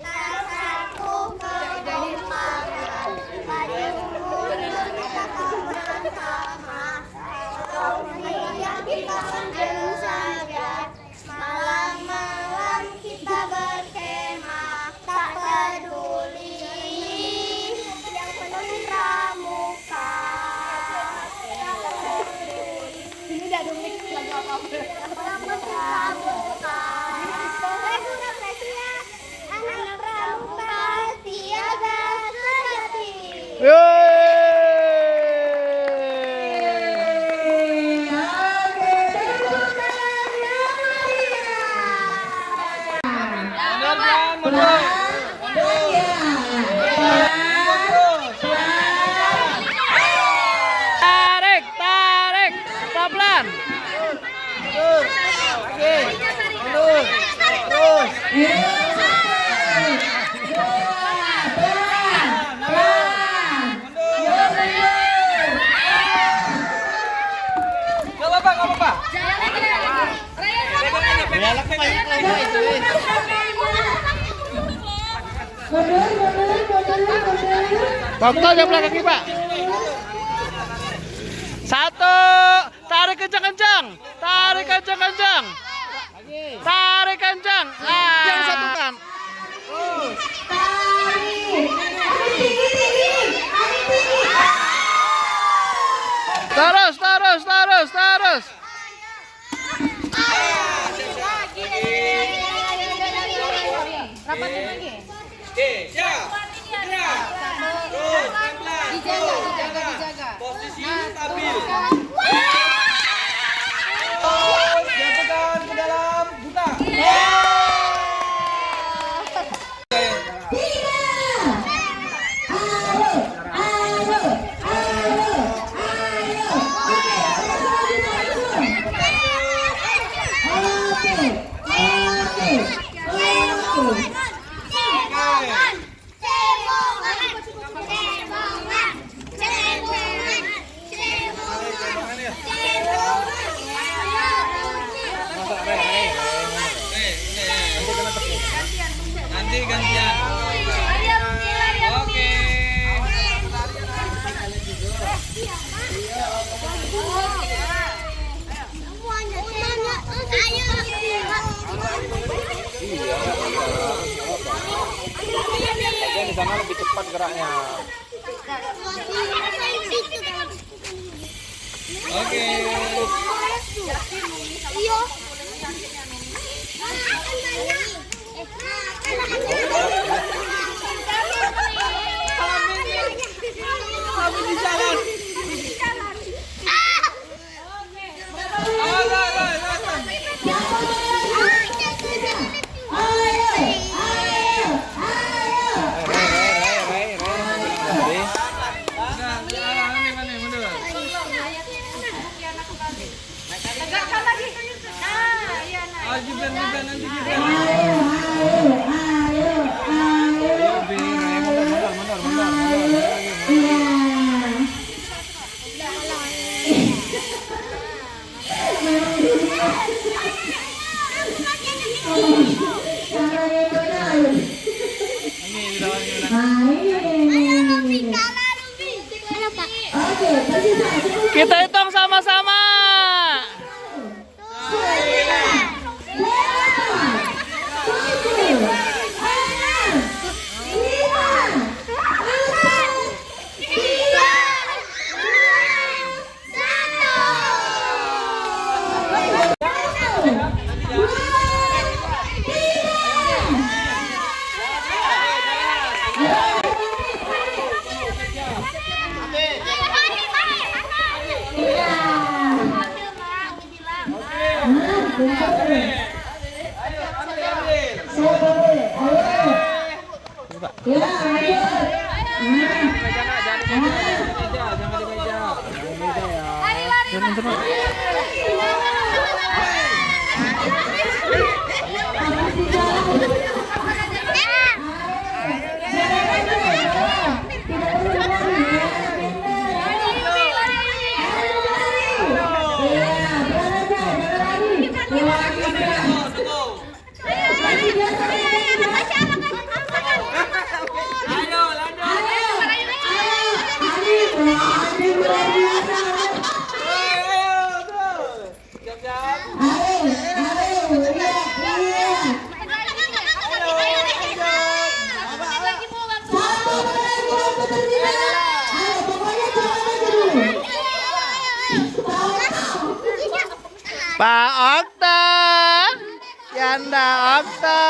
Dasarku kekompakan. Maju mundur kita bersama. Yang kita sambil saja. Malam-malam kita berkemah. Tak peduli yang penuh pramuka. Ini udah dumik lagu apa? Pramuka. Lagu Rafflesia. Anak pramuka siaga sejati. Tarik, pelan-pelan. Gak apa-apa. Belak ke banyak lagi itu. Foto di belakang Pak. 1, tarik kencang-kencang. Tarik kencang-kencang. Tarik kencang. Yang satu kan. Terus. siap. Gerak. Terus pelan-pelan. Dijaga. Posisi stabil. Jatuhkan ke dalam buta. Nanti gantian. Oke. Di sana lebih cepat geraknya. Oke. Kami di jalan. Kita hitung sama-sama. Pak Okta, Yanda Okta.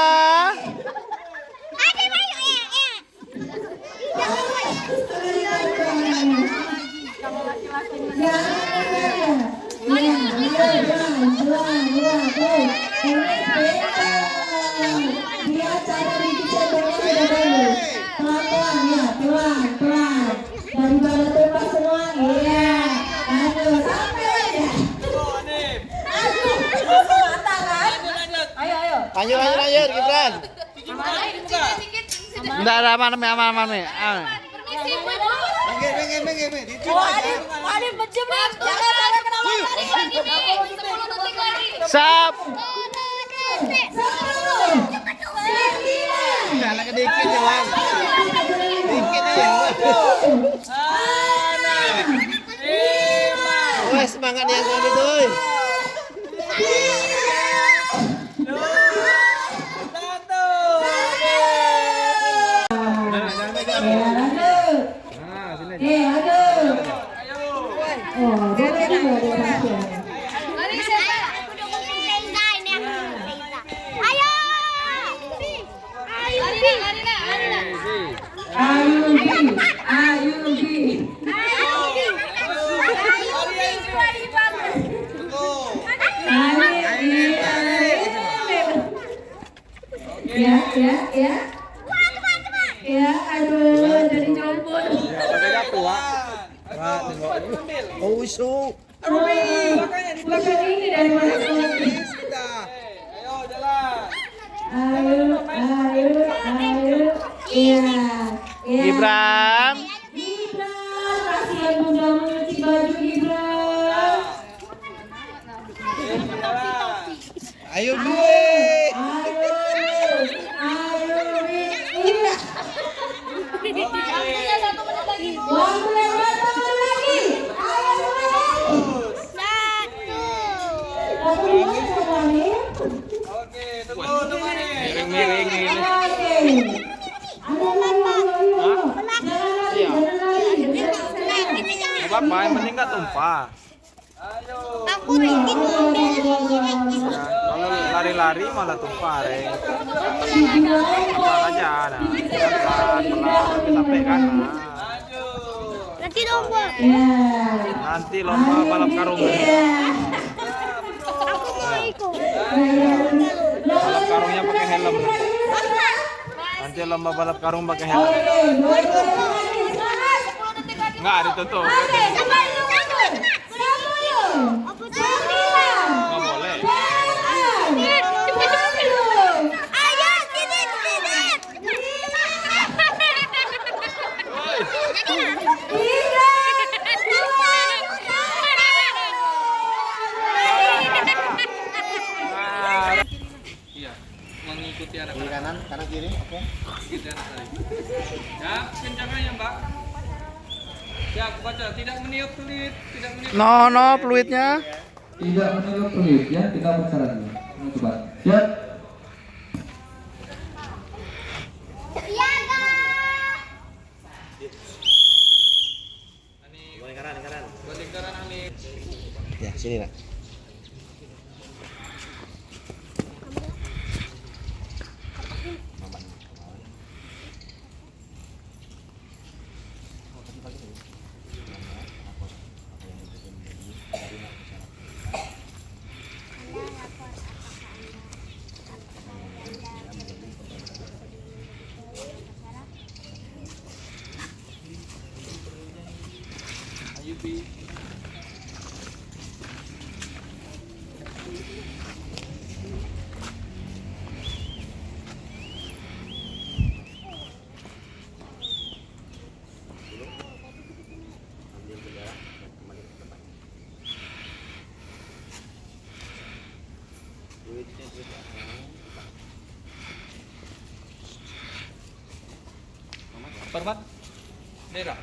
Lanjut, Gibran. Enggak ada aman nih. Sap. Anak dikit ya, Bang. Dikit ya. Wes semangat yang kau itu. Aduh, jadi nyambut. Oh, so. Di belakang ini dari mana? Ayo jalan. Ayo. Iya. Gibran. Gibran, kasihan Bunda mencuci baju Gibran. Ayo duit. Waktu lewat lagi. Satu menit sekali. Oke, tunggu nih. Miring ini. Oke. Jangan lari. Apa-apa, yang penting nggak tumpah. Ayo. Kalau lari-lari malah tumpah, Reng. Tumpah aja, nah. Pelan-pelan sampai kan. Maju. Nanti lomba balap karung. Balap karungnya pakai helm. Nanti lomba balap karung pakai helm. Nggak ditutup. Nggak boleh. Iya, mengikuti anak Kiri kanan kiri. Oke. Ya, kencangnya Mbak. Ya, aku baca tidak meniup fluid, tidak meniup. No, fluidnya. Tidak menurut peluit ya, kita bicara dulu. Coba. Ya. Balik kanan Ani. Ya, sini lah. Ayo Bi. Permat. Merah.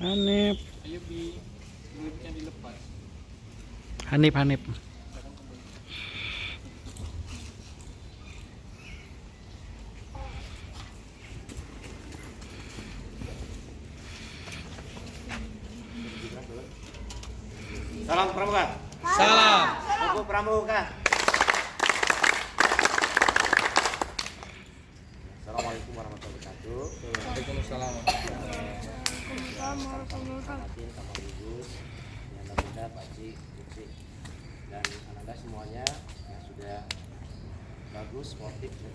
Hanif. Ayo Bi. Fluidnya dilepas. Hanif. Salam pramuka. Salam. Buku pramuka. Assalamualaikum warahmatullahi wabarakatuh. Waalaikumsalam. Hadir Kakak Ibu, Yanda Bunda, Pak Cik, Cik, dan Ananda semuanya yang sudah bagus, sportif, dan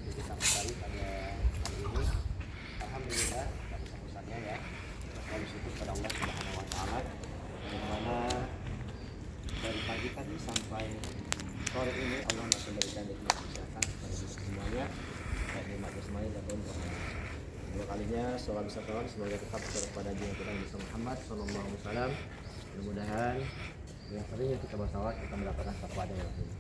begitu sekali pada hari ini. Alhamdulillah, pada sambutannya ya. Kita bersyukur kepada Allah Subhanahu Wa Taala, bagaimana dari pagi tadi sampai sore ini Allah masih memberikan nikmat kesehatan kepada kita semuanya, baik nikmat jasmani dan rohani. Dua kalinya sholat wisatawan semoga tetap kepada junjungan kita Nabi Muhammad Sallallahu Alaihi Wasallam. Mudah-mudahan yang kalinya kita bersalawat kita mendapatkan kepada yang ini.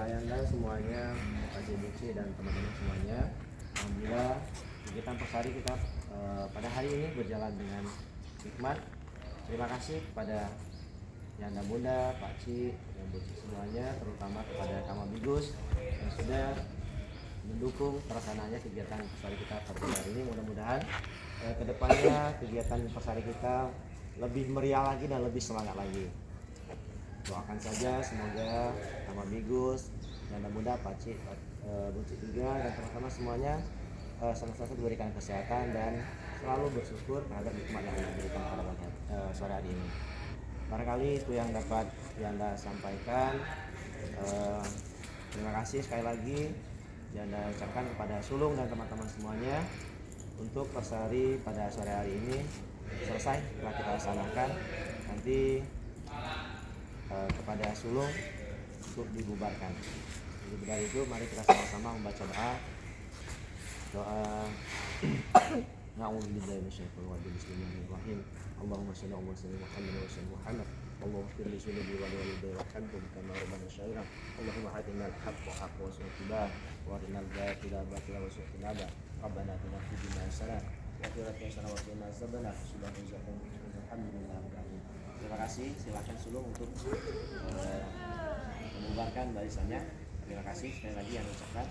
Ayanda semuanya, Pak Buci dan teman-teman semuanya, alhamdulillah kegiatan persari kita pada hari ini berjalan dengan hikmat. Terima kasih kepada Yanda Bunda, Pak Ci, dan Buci semuanya, terutama kepada Kama Bigus yang sudah mendukung terlaksananya kegiatan persari kita pada hari ini. Mudah-mudahan kedepannya kegiatan persari kita lebih meriah lagi dan lebih semangat lagi. Doakan saja semoga Kama Bigus Janda muda, pakcik, buncit juga dan teman-teman semuanya senantiasa diberikan kesehatan dan selalu bersyukur terhadap nikmat yang diberikan pada sore hari ini. Barangkali itu yang dapat Janda sampaikan. Terima kasih sekali lagi Janda ucapkan kepada sulung dan teman-teman semuanya untuk persari pada sore hari ini selesai telah kita laksanakan. Nanti kepada sulung untuk dibubarkan. Lebih dari itu, mari kita sama-sama membaca doa Na'udzubillahi minasyaitonir rajim. Bismillahirrahmanirrahim. Allahumma shalli ala sayyidina Muhammad wa sallim Muhammad. Allahumma ighfir li dhunubi wa li walidayya warhamhum kama rabbana shaghira. Allahumma hadina al-haqqa haqqa wa sunnah wa arina al-batila batila wa sunnah. Rabbana atina fid dunya hasanah wa fil akhirati hasanah wa qina adzabannar. Alhamdulillah. Terima kasih. Silakan sulung untuk membubarkan barisannya. Terima kasih sekali lagi yang ucapkan.